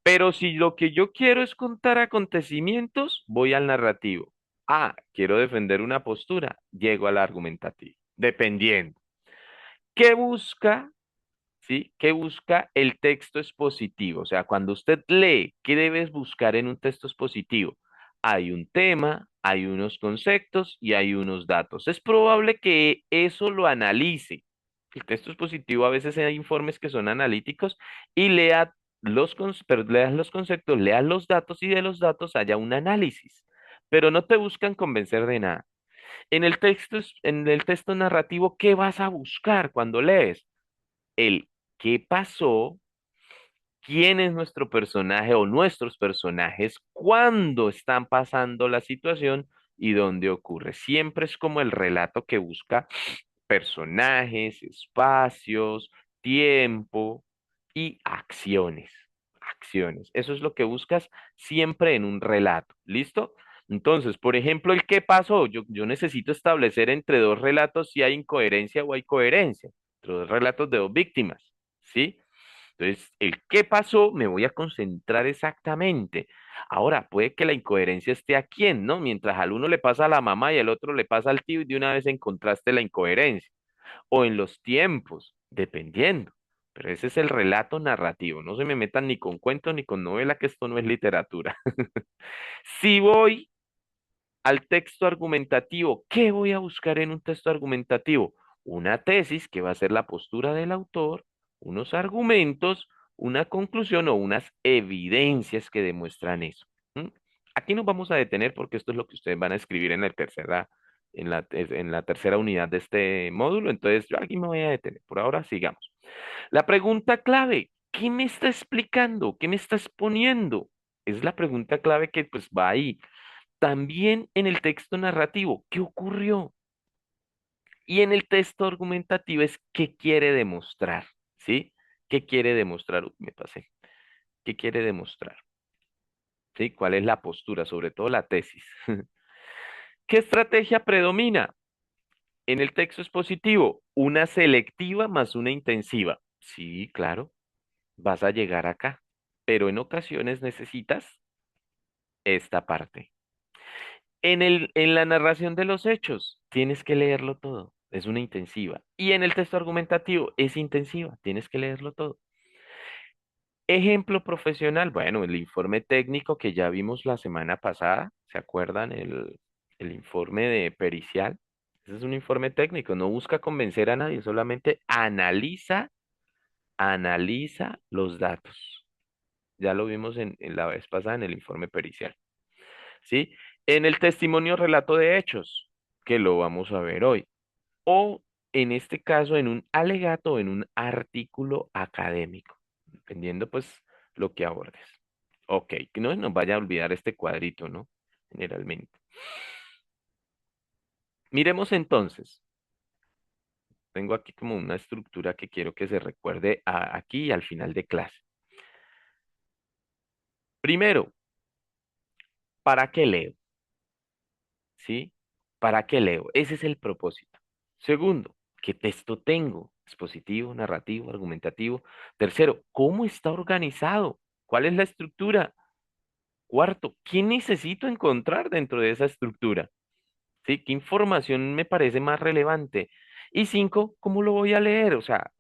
A: Pero si lo que yo quiero es contar acontecimientos, voy al narrativo. Ah, quiero defender una postura, llego al argumentativo, dependiendo. ¿Qué busca? ¿Sí? ¿Qué busca el texto expositivo? O sea, cuando usted lee, ¿qué debes buscar en un texto expositivo? Hay un tema, hay unos conceptos y hay unos datos. Es probable que eso lo analice. El texto expositivo a veces hay informes que son analíticos y leas los conceptos, leas los datos y de los datos haya un análisis. Pero no te buscan convencer de nada. En el texto narrativo, ¿qué vas a buscar cuando lees? El qué pasó, quién es nuestro personaje o nuestros personajes, cuándo están pasando la situación y dónde ocurre. Siempre es como el relato que busca personajes, espacios, tiempo y acciones. Acciones. Eso es lo que buscas siempre en un relato. ¿Listo? Entonces, por ejemplo, el qué pasó. Yo necesito establecer entre dos relatos si hay incoherencia o hay coherencia. Entre dos relatos de dos víctimas. ¿Sí? Entonces, el qué pasó me voy a concentrar exactamente. Ahora, puede que la incoherencia esté a quién, ¿no? Mientras al uno le pasa a la mamá y al otro le pasa al tío y de una vez encontraste la incoherencia. O en los tiempos, dependiendo. Pero ese es el relato narrativo. No se me metan ni con cuento ni con novela, que esto no es literatura. Si voy al texto argumentativo, ¿qué voy a buscar en un texto argumentativo? Una tesis que va a ser la postura del autor, unos argumentos, una conclusión o unas evidencias que demuestran eso. ¿M? Aquí nos vamos a detener porque esto es lo que ustedes van a escribir en la tercera unidad de este módulo. Entonces, yo aquí me voy a detener. Por ahora, sigamos. La pregunta clave, ¿qué me está explicando? ¿Qué me está exponiendo? Es la pregunta clave que pues va ahí. También en el texto narrativo, ¿qué ocurrió? Y en el texto argumentativo es qué quiere demostrar, ¿sí? ¿Qué quiere demostrar? Uy, me pasé. ¿Qué quiere demostrar? ¿Sí? ¿Cuál es la postura? Sobre todo la tesis. ¿Qué estrategia predomina? En el texto expositivo, una selectiva más una intensiva. Sí, claro, vas a llegar acá, pero en ocasiones necesitas esta parte. En la narración de los hechos, tienes que leerlo todo. Es una intensiva. Y en el texto argumentativo, es intensiva. Tienes que leerlo todo. Ejemplo profesional. Bueno, el informe técnico que ya vimos la semana pasada. ¿Se acuerdan? El informe de pericial. Ese es un informe técnico. No busca convencer a nadie. Solamente analiza los datos. Ya lo vimos en la vez pasada en el informe pericial. ¿Sí? En el testimonio relato de hechos, que lo vamos a ver hoy, o en este caso en un alegato o en un artículo académico, dependiendo pues lo que abordes. Ok, que no nos vaya a olvidar este cuadrito, ¿no? Generalmente. Miremos entonces. Tengo aquí como una estructura que quiero que se recuerde aquí y al final de clase. Primero, ¿para qué leo? ¿Sí? ¿Para qué leo? Ese es el propósito. Segundo, ¿qué texto tengo? ¿Expositivo, narrativo, argumentativo? Tercero, ¿cómo está organizado? ¿Cuál es la estructura? Cuarto, ¿qué necesito encontrar dentro de esa estructura? ¿Sí? ¿Qué información me parece más relevante? Y cinco, ¿cómo lo voy a leer? O sea,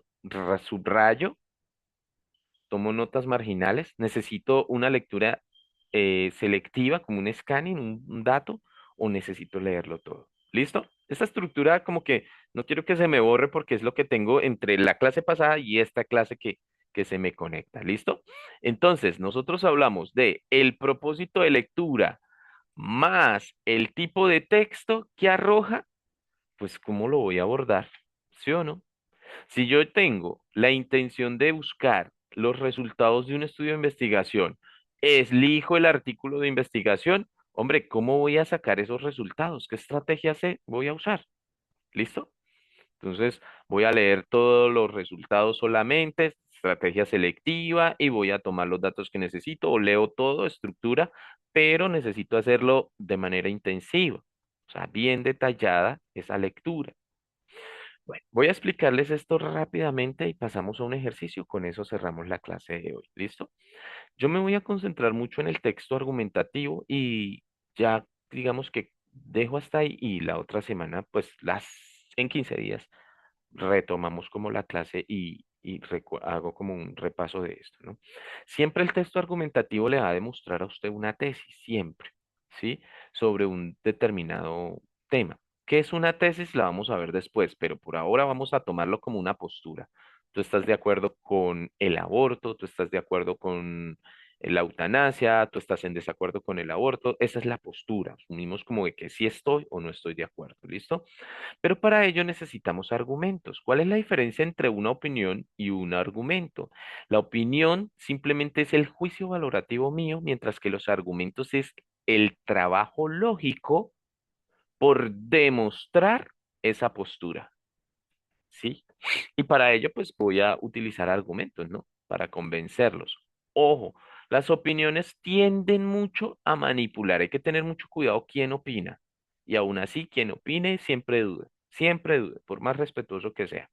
A: subrayo, tomo notas marginales, necesito una lectura selectiva, como un scanning, un dato, o necesito leerlo todo. ¿Listo? Esta estructura como que no quiero que se me borre porque es lo que tengo entre la clase pasada y esta clase que se me conecta. ¿Listo? Entonces, nosotros hablamos de el propósito de lectura más el tipo de texto que arroja, pues ¿cómo lo voy a abordar? ¿Sí o no? Si yo tengo la intención de buscar los resultados de un estudio de investigación, elijo el artículo de investigación, hombre, ¿cómo voy a sacar esos resultados? ¿Qué estrategia voy a usar? ¿Listo? Entonces, voy a leer todos los resultados solamente, estrategia selectiva, y voy a tomar los datos que necesito, o leo todo, estructura, pero necesito hacerlo de manera intensiva, o sea, bien detallada esa lectura. Bueno, voy a explicarles esto rápidamente y pasamos a un ejercicio. Con eso cerramos la clase de hoy. ¿Listo? Yo me voy a concentrar mucho en el texto argumentativo y ya digamos que dejo hasta ahí y la otra semana, pues en 15 días retomamos como la clase y hago como un repaso de esto, ¿no? Siempre el texto argumentativo le va a demostrar a usted una tesis, siempre, ¿sí? Sobre un determinado tema. ¿Qué es una tesis? La vamos a ver después, pero por ahora vamos a tomarlo como una postura. Tú estás de acuerdo con el aborto, tú estás de acuerdo con la eutanasia, tú estás en desacuerdo con el aborto, esa es la postura. Asumimos como de que sí estoy o no estoy de acuerdo, ¿listo? Pero para ello necesitamos argumentos. ¿Cuál es la diferencia entre una opinión y un argumento? La opinión simplemente es el juicio valorativo mío, mientras que los argumentos es el trabajo lógico por demostrar esa postura, ¿sí? Y para ello, pues voy a utilizar argumentos, ¿no? Para convencerlos. Ojo, las opiniones tienden mucho a manipular. Hay que tener mucho cuidado quién opina. Y aún así, quien opine siempre dude, por más respetuoso que sea.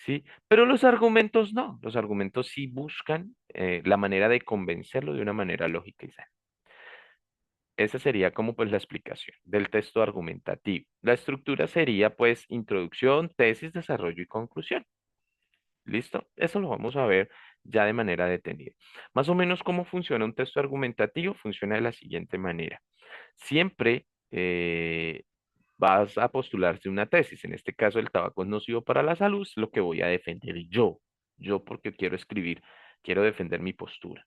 A: ¿Sí? Pero los argumentos no. Los argumentos sí buscan la manera de convencerlo de una manera lógica y sana. Esa sería como pues la explicación del texto argumentativo. La estructura sería pues introducción, tesis, desarrollo y conclusión. ¿Listo? Eso lo vamos a ver ya de manera detenida. Más o menos cómo funciona un texto argumentativo, funciona de la siguiente manera. Siempre vas a postularse una tesis. En este caso, el tabaco es nocivo para la salud, es lo que voy a defender yo. Yo porque quiero escribir, quiero defender mi postura.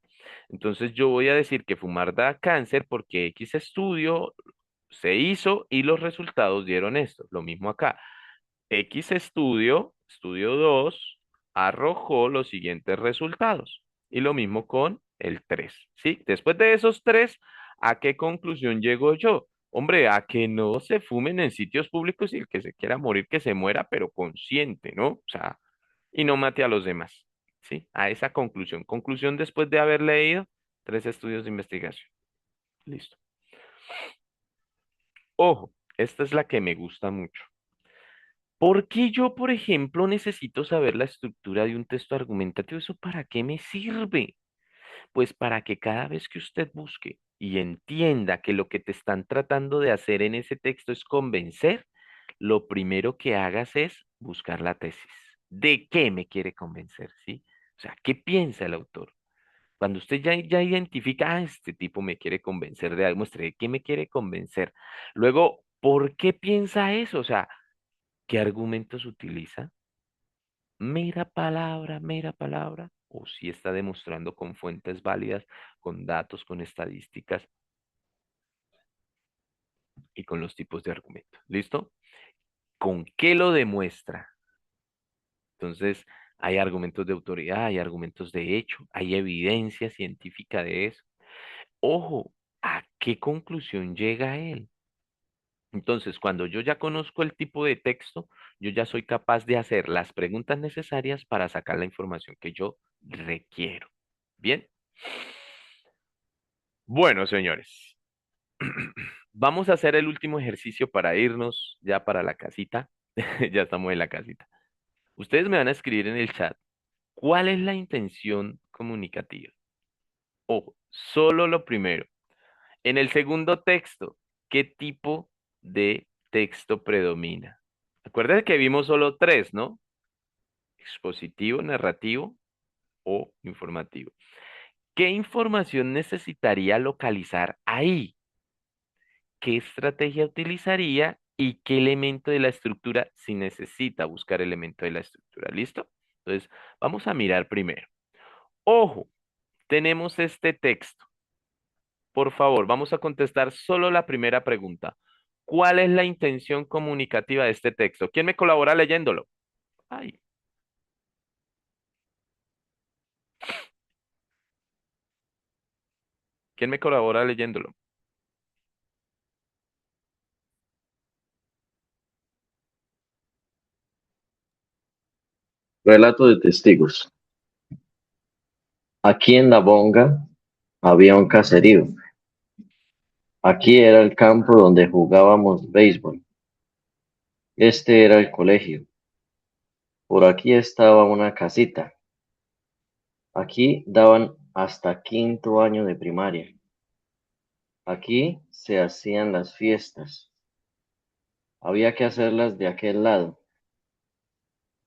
A: Entonces yo voy a decir que fumar da cáncer porque X estudio se hizo y los resultados dieron esto. Lo mismo acá. X estudio 2 arrojó los siguientes resultados. Y lo mismo con el 3, ¿sí? Después de esos tres, ¿a qué conclusión llego yo? Hombre, a que no se fumen en sitios públicos y el que se quiera morir, que se muera, pero consciente, ¿no? O sea, y no mate a los demás, ¿sí? A esa conclusión. Conclusión después de haber leído tres estudios de investigación. Listo. Ojo, esta es la que me gusta mucho. ¿Por qué yo, por ejemplo, necesito saber la estructura de un texto argumentativo? ¿Eso para qué me sirve? Pues para que cada vez que usted busque y entienda que lo que te están tratando de hacer en ese texto es convencer, lo primero que hagas es buscar la tesis. ¿De qué me quiere convencer? ¿Sí? O sea, ¿qué piensa el autor? Cuando usted ya identifica, este tipo me quiere convencer de algo, muestre de qué me quiere convencer. Luego, ¿por qué piensa eso? O sea, ¿qué argumentos utiliza? Mera palabra, o si está demostrando con fuentes válidas, con datos, con estadísticas y con los tipos de argumentos. ¿Listo? ¿Con qué lo demuestra? Entonces, Hay argumentos de autoridad, hay argumentos de hecho, hay evidencia científica de eso. Ojo, ¿a qué conclusión llega él? Entonces, cuando yo ya conozco el tipo de texto, yo ya soy capaz de hacer las preguntas necesarias para sacar la información que yo requiero. Bien, bueno, señores, vamos a hacer el último ejercicio para irnos ya para la casita. Ya estamos en la casita. Ustedes me van a escribir en el chat cuál es la intención comunicativa. Ojo, solo lo primero. En el segundo texto, ¿qué tipo de texto predomina? Acuérdense que vimos solo tres, ¿no? Expositivo, narrativo o informativo. ¿Qué información necesitaría localizar ahí? ¿Qué estrategia utilizaría y qué elemento de la estructura si necesita buscar elemento de la estructura? ¿Listo? Entonces, vamos a mirar primero. Ojo, tenemos este texto. Por favor, vamos a contestar solo la primera pregunta. ¿Cuál es la intención comunicativa de este texto? ¿Quién me colabora leyéndolo? Ay, ¿quién me colabora leyéndolo?
F: Relato de testigos. Aquí en La Bonga había un caserío. Aquí era el campo donde jugábamos béisbol. Este era el colegio. Por aquí estaba una casita. Aquí daban hasta quinto año de primaria. Aquí se hacían las fiestas. Había que hacerlas de aquel lado.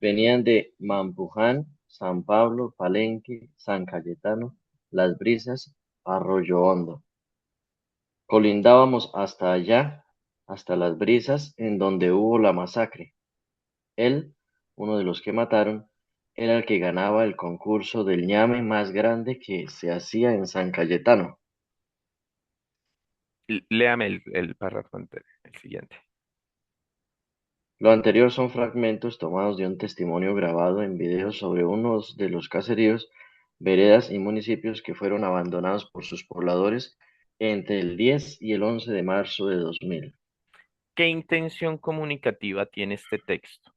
F: Venían de Mampuján, San Pablo, Palenque, San Cayetano, Las Brisas, Arroyo Hondo. Colindábamos hasta allá, hasta Las Brisas, en donde hubo la masacre. Él, uno de los que mataron, era el que ganaba el concurso del ñame más grande que se hacía en San Cayetano.
A: Léame el párrafo anterior, el siguiente.
F: Lo anterior son fragmentos tomados de un testimonio grabado en video sobre unos de los caseríos, veredas y municipios que fueron abandonados por sus pobladores entre el 10 y el 11 de marzo de 2000.
A: ¿Qué intención comunicativa tiene este texto?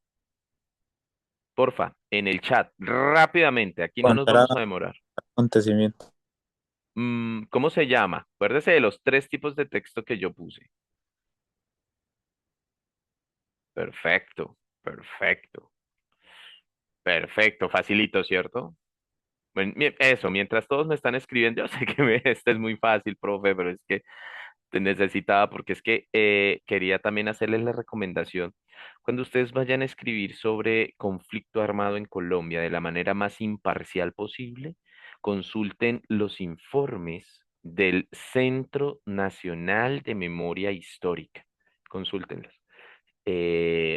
A: Porfa, en el chat, rápidamente, aquí no nos
C: Contar
A: vamos a demorar.
C: acontecimientos.
A: ¿Cómo se llama? Acuérdese de los tres tipos de texto que yo puse. Perfecto, perfecto, perfecto, facilito, ¿cierto? Bueno, eso, mientras todos me están escribiendo, yo sé que este es muy fácil, profe, pero es que te necesitaba porque es que quería también hacerles la recomendación. Cuando ustedes vayan a escribir sobre conflicto armado en Colombia de la manera más imparcial posible, consulten los informes del Centro Nacional de Memoria Histórica. Consúltenlos.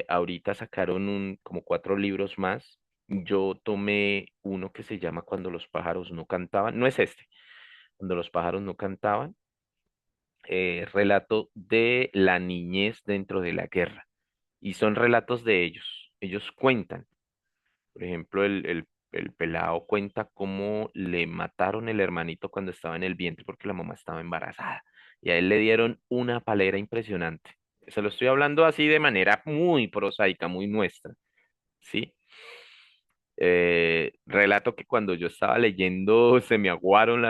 A: Ahorita sacaron como cuatro libros más. Yo tomé uno que se llama Cuando los pájaros no cantaban. No es este. Cuando los pájaros no cantaban, relato de la niñez dentro de la guerra. Y son relatos de ellos. Ellos cuentan. Por ejemplo, el pelado cuenta cómo le mataron el hermanito cuando estaba en el vientre porque la mamá estaba embarazada. Y a él le dieron una palera impresionante. Se lo estoy hablando así de manera muy prosaica, muy nuestra, ¿sí? Relato que cuando yo estaba leyendo se me aguaron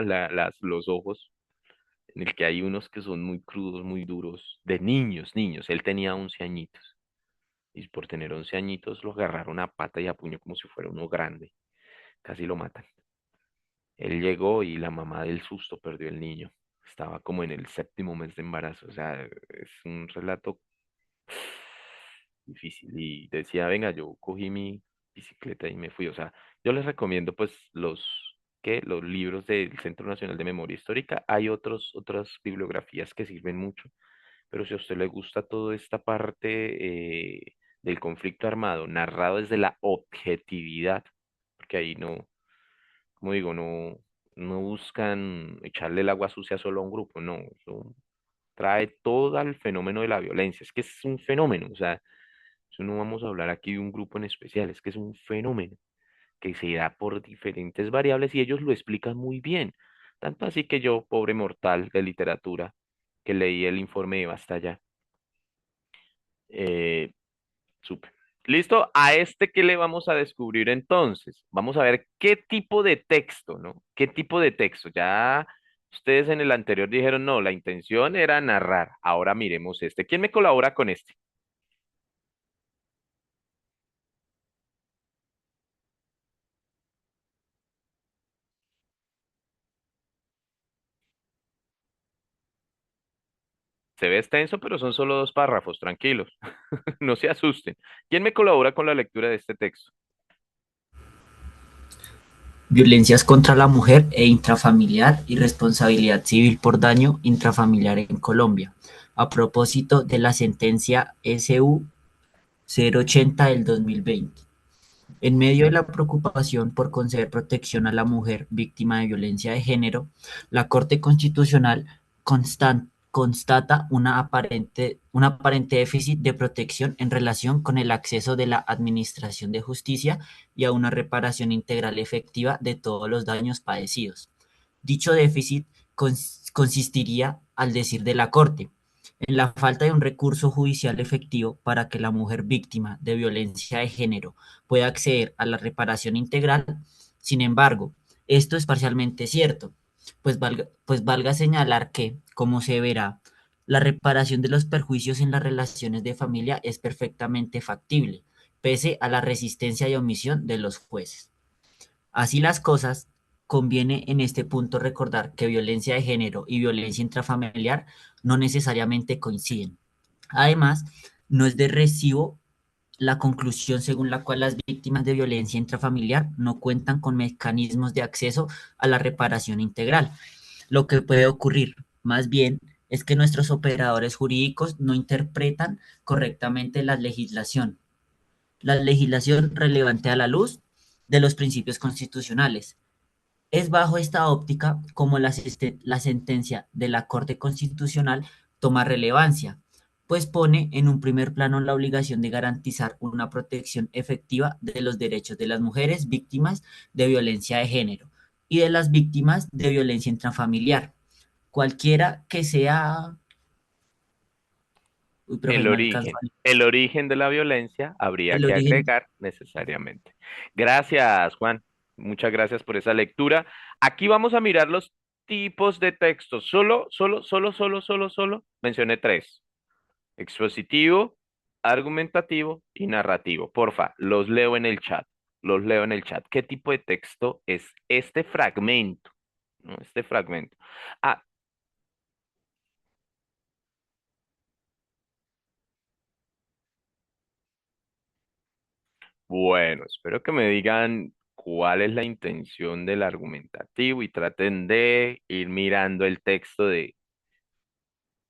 A: los ojos, en el que hay unos que son muy crudos, muy duros, de niños, niños. Él tenía 11 añitos. Y por tener 11 añitos lo agarraron a pata y a puño como si fuera uno grande. Casi lo matan. Él llegó y la mamá del susto perdió el niño. Estaba como en el séptimo mes de embarazo. O sea, es un relato difícil. Y decía, venga, yo cogí mi bicicleta y me fui. O sea, yo les recomiendo pues los libros del Centro Nacional de Memoria Histórica. Hay otras bibliografías que sirven mucho. Pero si a usted le gusta toda esta parte del conflicto armado, narrado desde la objetividad, porque ahí no, como digo, no buscan echarle el agua sucia solo a un grupo, no, eso trae todo el fenómeno de la violencia, es que es un fenómeno, o sea, eso no vamos a hablar aquí de un grupo en especial, es que es un fenómeno. que se da por diferentes variables y ellos lo explican muy bien. Tanto así que yo, pobre mortal de literatura, que leí el informe de Basta ya, eh, supe. ¿Listo? ¿A este qué le vamos a descubrir entonces? Vamos a ver qué tipo de texto, ¿no? ¿Qué tipo de texto? Ya ustedes en el anterior dijeron, no, la intención era narrar. Ahora miremos este. ¿Quién me colabora con este? Se ve extenso, pero son solo dos párrafos, tranquilos. No se asusten. ¿Quién me colabora con la lectura de este texto?
B: Violencias contra la mujer e intrafamiliar y responsabilidad civil por daño intrafamiliar en Colombia. A propósito de la sentencia SU 080 del 2020. En medio de la preocupación por conceder protección a la mujer víctima de violencia de género, la Corte Constitucional constata un aparente déficit de protección en relación con el acceso de la Administración de Justicia y a una reparación integral efectiva de todos los daños padecidos. Dicho déficit consistiría, al decir de la Corte, en la falta de un recurso judicial efectivo para que la mujer víctima de violencia de género pueda acceder a la reparación integral. Sin embargo, esto es parcialmente cierto, pues valga señalar que, como se verá, la reparación de los perjuicios en las relaciones de familia es perfectamente factible, pese a la resistencia y omisión de los jueces. Así las cosas, conviene en este punto recordar que violencia de género y violencia intrafamiliar no necesariamente coinciden. Además, no es de recibo la conclusión según la cual las víctimas de violencia intrafamiliar no cuentan con mecanismos de acceso a la reparación integral. Lo que puede ocurrir, más bien, es que nuestros operadores jurídicos no interpretan correctamente la legislación relevante a la luz de los principios constitucionales. Es bajo esta óptica como la sentencia de la Corte Constitucional toma relevancia, pues pone en un primer plano la obligación de garantizar una protección efectiva de los derechos de las mujeres víctimas de violencia de género y de las víctimas de violencia intrafamiliar, cualquiera que sea... Uy, profe,
A: El
B: no alcanzo
A: origen. El origen de la violencia habría
B: el
A: que
B: origen.
A: agregar necesariamente. Gracias, Juan. Muchas gracias por esa lectura. Aquí vamos a mirar los tipos de textos. Solo mencioné tres. Expositivo, argumentativo y narrativo. Porfa, los leo en el chat. Los leo en el chat. ¿Qué tipo de texto es este fragmento? ¿No? Este fragmento. Ah, bueno, espero que me digan cuál es la intención del argumentativo y traten de ir mirando el texto de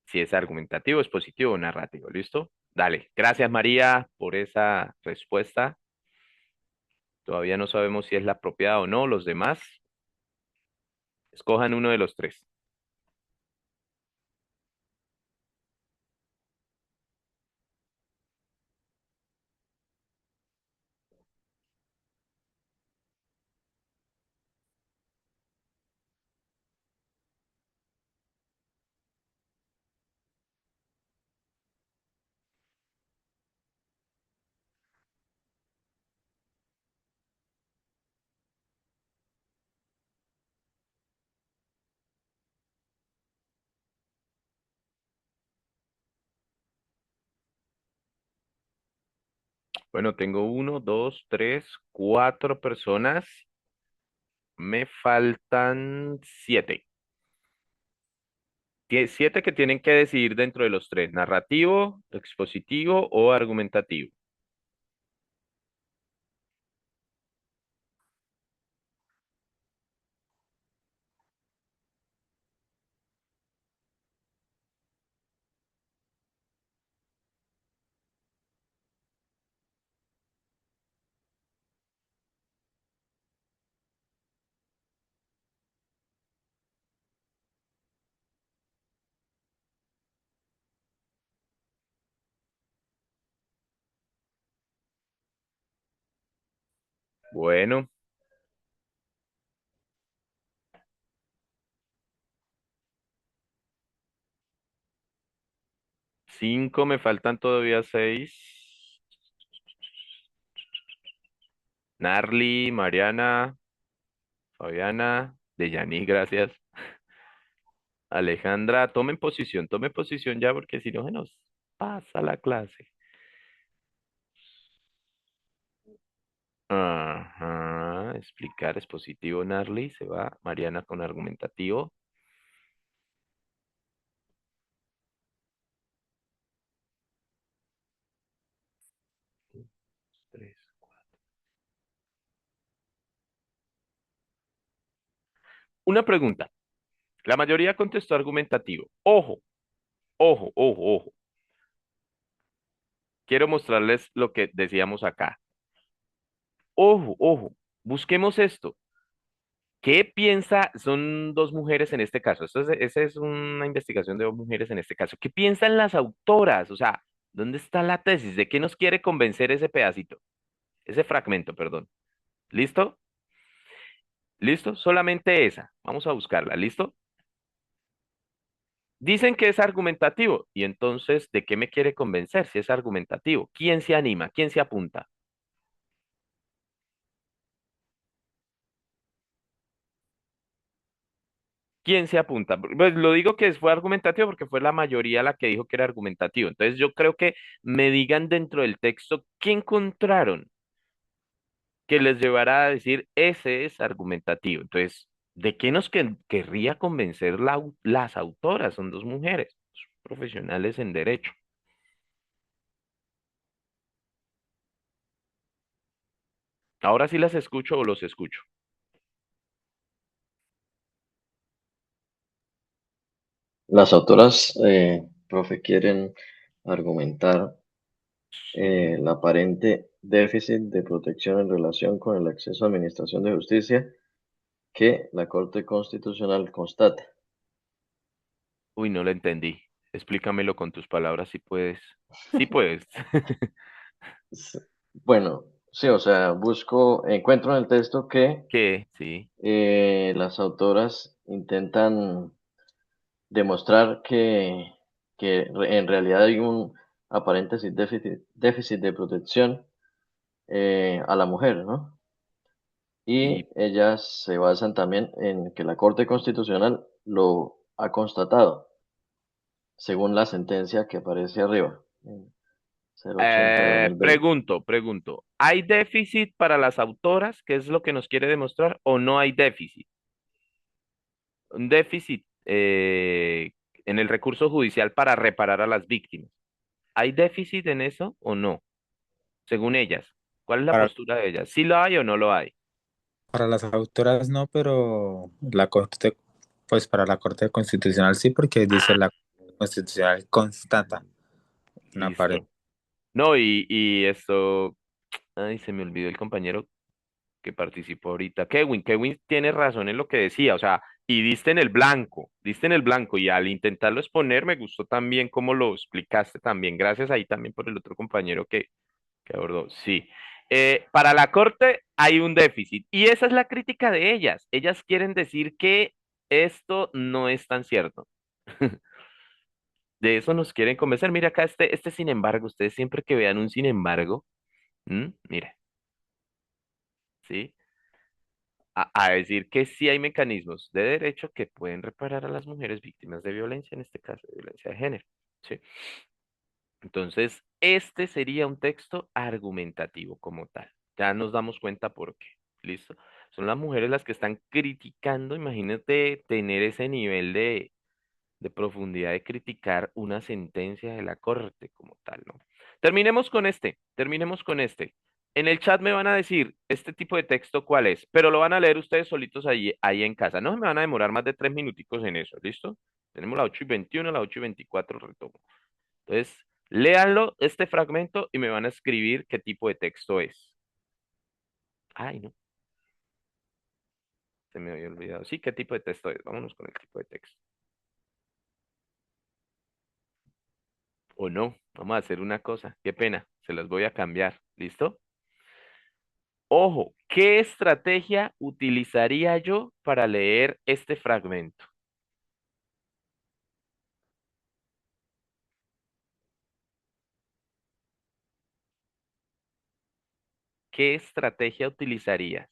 A: si es argumentativo, expositivo o narrativo. ¿Listo? Dale. Gracias, María, por esa respuesta. Todavía no sabemos si es la apropiada o no. Los demás, escojan uno de los tres. Bueno, tengo uno, dos, tres, cuatro personas. Me faltan siete. Siete que tienen que decidir dentro de los tres, narrativo, expositivo o argumentativo. Bueno, 5, me faltan todavía 6. Narly, Mariana, Fabiana, Dejani, gracias. Alejandra, tomen posición ya porque si no se nos pasa la clase. Ajá, explicar expositivo Narly, se va Mariana con argumentativo. Tres. Una pregunta. La mayoría contestó argumentativo. Ojo, ojo, ojo, ojo. Quiero mostrarles lo que decíamos acá. Ojo, ojo. Busquemos esto. ¿Qué piensa? Son dos mujeres en este caso. Esa es una investigación de dos mujeres en este caso. ¿Qué piensan las autoras? O sea, ¿dónde está la tesis? ¿De qué nos quiere convencer ese pedacito? Ese fragmento, perdón. ¿Listo? ¿Listo? Solamente esa. Vamos a buscarla. ¿Listo? Dicen que es argumentativo. Y entonces, ¿de qué me quiere convencer si es argumentativo? ¿Quién se anima? ¿Quién se apunta? ¿Quién se apunta? Pues lo digo que fue argumentativo porque fue la mayoría la que dijo que era argumentativo. Entonces yo creo que me digan dentro del texto qué encontraron que les llevará a decir ese es argumentativo. Entonces, ¿de qué nos querría convencer las autoras? Son dos mujeres, profesionales en derecho. Ahora sí las escucho o los escucho.
F: Las autoras, profe, quieren argumentar el aparente déficit de protección en relación con el acceso a administración de justicia que la Corte Constitucional constata.
A: Uy, no lo entendí. Explícamelo con tus palabras si puedes. Sí puedes.
F: Bueno, sí, o sea, encuentro en el texto que
A: ¿Qué? Sí.
F: las autoras intentan demostrar que en realidad hay un aparente déficit de protección a la mujer, ¿no?
A: Y
F: Y ellas se basan también en que la Corte Constitucional lo ha constatado, según la sentencia que aparece arriba, en 080 de 2020.
A: pregunto, ¿hay déficit para las autoras? ¿Qué es lo que nos quiere demostrar? ¿O no hay déficit? Un déficit en el recurso judicial para reparar a las víctimas. ¿Hay déficit en eso o no? Según ellas. ¿Cuál es la
C: Para,
A: postura de ellas? ¿Sí lo hay o no lo hay?
C: para las autoras no, pero la Corte, pues para la Corte Constitucional sí, porque dice la Corte Constitucional constata una pared.
A: Listo. No, y esto, ay, se me olvidó el compañero que participó ahorita. Kevin tiene razón en lo que decía, o sea, y diste en el blanco, y al intentarlo exponer me gustó también cómo lo explicaste también. Gracias ahí también por el otro compañero que abordó. Sí. Para la Corte hay un déficit, y esa es la crítica de ellas. Ellas quieren decir que esto no es tan cierto. De eso nos quieren convencer. Mira acá este sin embargo, ustedes siempre que vean un sin embargo, mire, ¿sí? A decir que sí hay mecanismos de derecho que pueden reparar a las mujeres víctimas de violencia, en este caso de violencia de género. ¿Sí? Entonces, este sería un texto argumentativo como tal. Ya nos damos cuenta por qué. ¿Listo? Son las mujeres las que están criticando. Imagínate tener ese nivel de profundidad de criticar una sentencia de la corte como tal, ¿no? Terminemos con este. En el chat me van a decir este tipo de texto cuál es, pero lo van a leer ustedes solitos ahí en casa. No se me van a demorar más de 3 minuticos en eso, ¿listo? Tenemos la 8:21, la 8:24 retomo. Entonces, léanlo, este fragmento, y me van a escribir qué tipo de texto es. Ay, no, se me había olvidado. Sí, qué tipo de texto es. Vámonos con el tipo de texto. O no, vamos a hacer una cosa. Qué pena, se las voy a cambiar. ¿Listo? Ojo, ¿qué estrategia utilizaría yo para leer este fragmento? ¿qué estrategia utilizarías?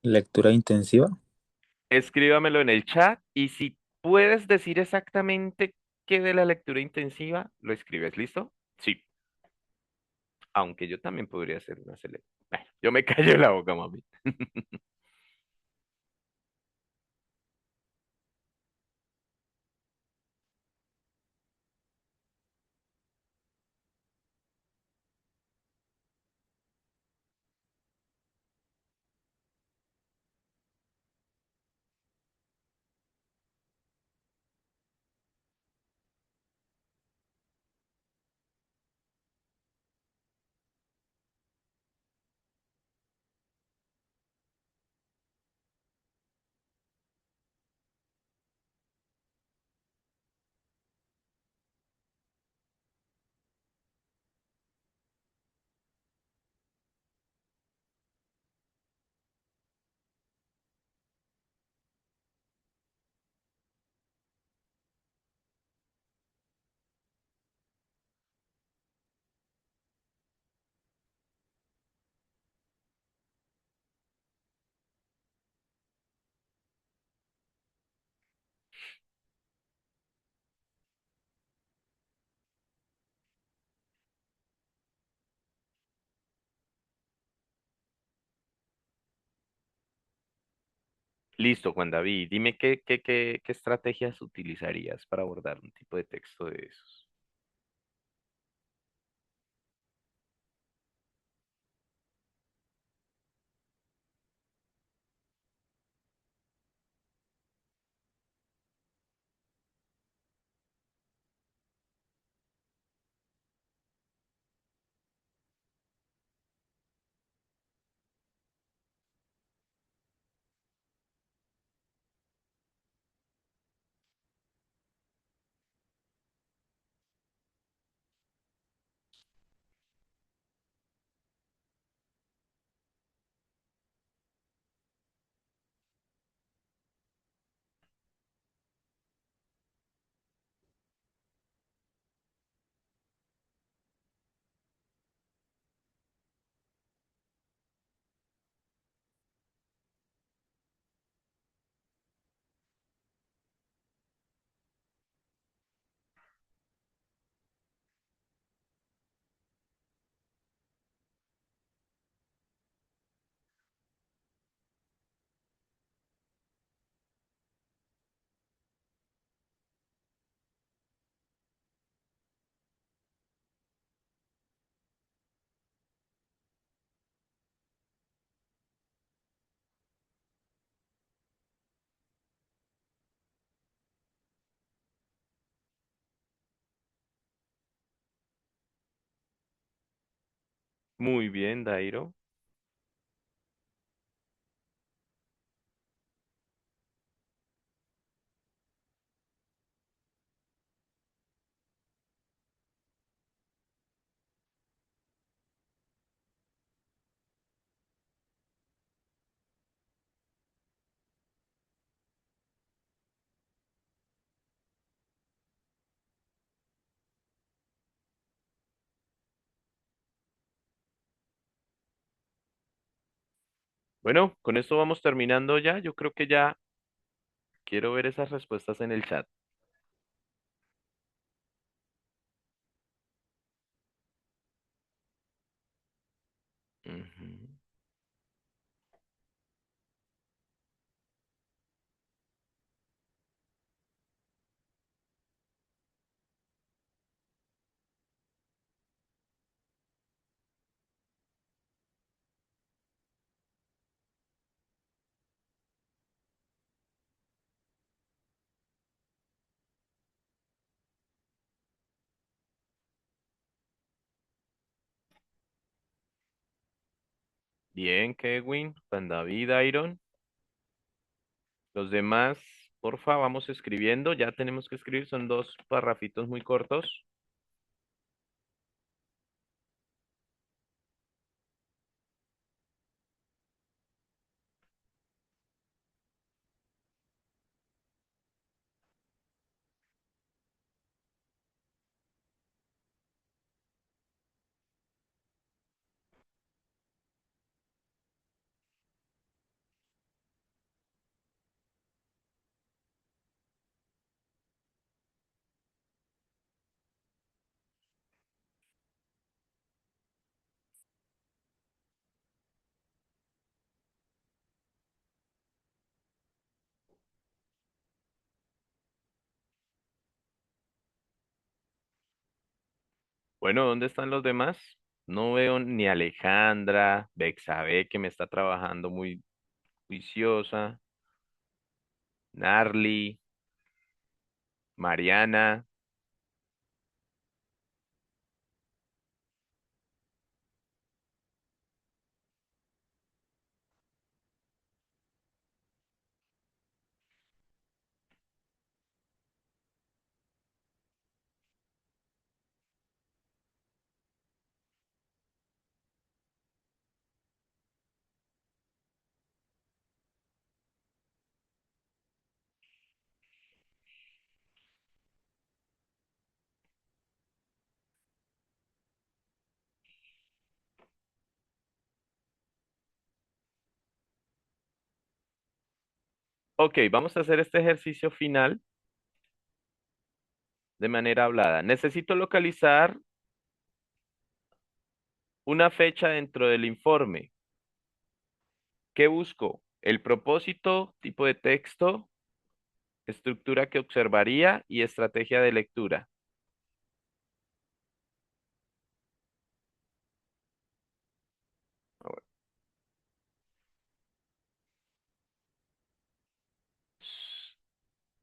C: Lectura intensiva.
A: Escríbamelo en el chat y si puedes decir exactamente qué de la lectura intensiva, lo escribes, ¿listo? Sí, aunque yo también podría hacer una selección. Bueno, yo me callo la boca, mami. Listo, Juan David. Dime qué estrategias utilizarías para abordar un tipo de texto de esos. Muy bien, Dairo. Bueno, con esto vamos terminando ya. Yo creo que ya quiero ver esas respuestas en el chat. Ujú. Bien, Kevin, Juan David, Iron. Los demás. Porfa, vamos escribiendo. Ya tenemos que escribir, son dos parrafitos muy cortos. Bueno, ¿dónde están los demás? No veo ni a Alejandra, Bexabe, que me está trabajando muy juiciosa, Narly, Mariana. Ok, vamos a hacer este ejercicio final de manera hablada. Necesito localizar una fecha dentro del informe. ¿Qué busco? El propósito, tipo de texto, estructura que observaría y estrategia de lectura.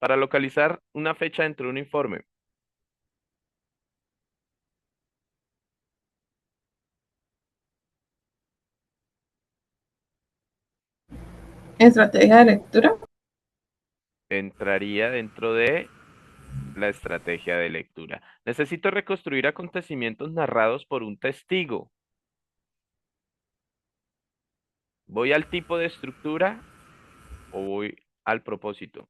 A: Para localizar una fecha dentro de un informe.
G: Estrategia de lectura.
A: Entraría dentro de la estrategia de lectura. Necesito reconstruir acontecimientos narrados por un testigo. ¿Voy al tipo de estructura o voy al propósito?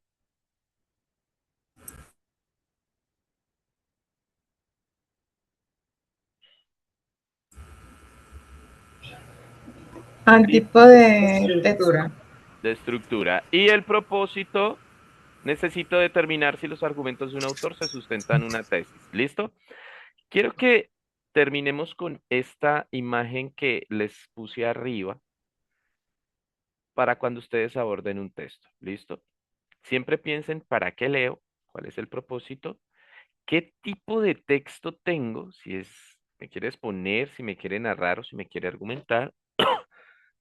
G: Al
A: Y
G: tipo de texto.
A: de estructura. Y el propósito, necesito determinar si los argumentos de un autor se sustentan en una tesis. ¿Listo? Quiero que terminemos con esta imagen que les puse arriba para cuando ustedes aborden un texto. ¿Listo? Siempre piensen para qué leo, cuál es el propósito, qué tipo de texto tengo, si es, me quiere exponer, si me quiere narrar o si me quiere argumentar.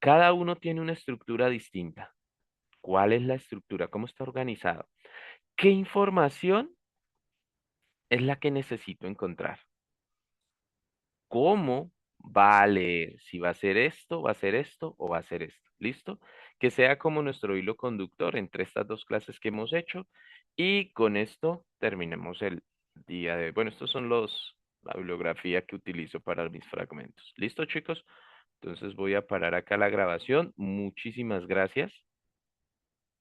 A: Cada uno tiene una estructura distinta. ¿Cuál es la estructura? ¿Cómo está organizado? ¿Qué información es la que necesito encontrar? ¿Cómo va a leer? Si va a ser esto, va a ser esto o va a ser esto. ¿Listo? Que sea como nuestro hilo conductor entre estas dos clases que hemos hecho. Y con esto terminemos el día de... Bueno, estos son la bibliografía que utilizo para mis fragmentos. ¿Listo, chicos? Entonces voy a parar acá la grabación. Muchísimas gracias.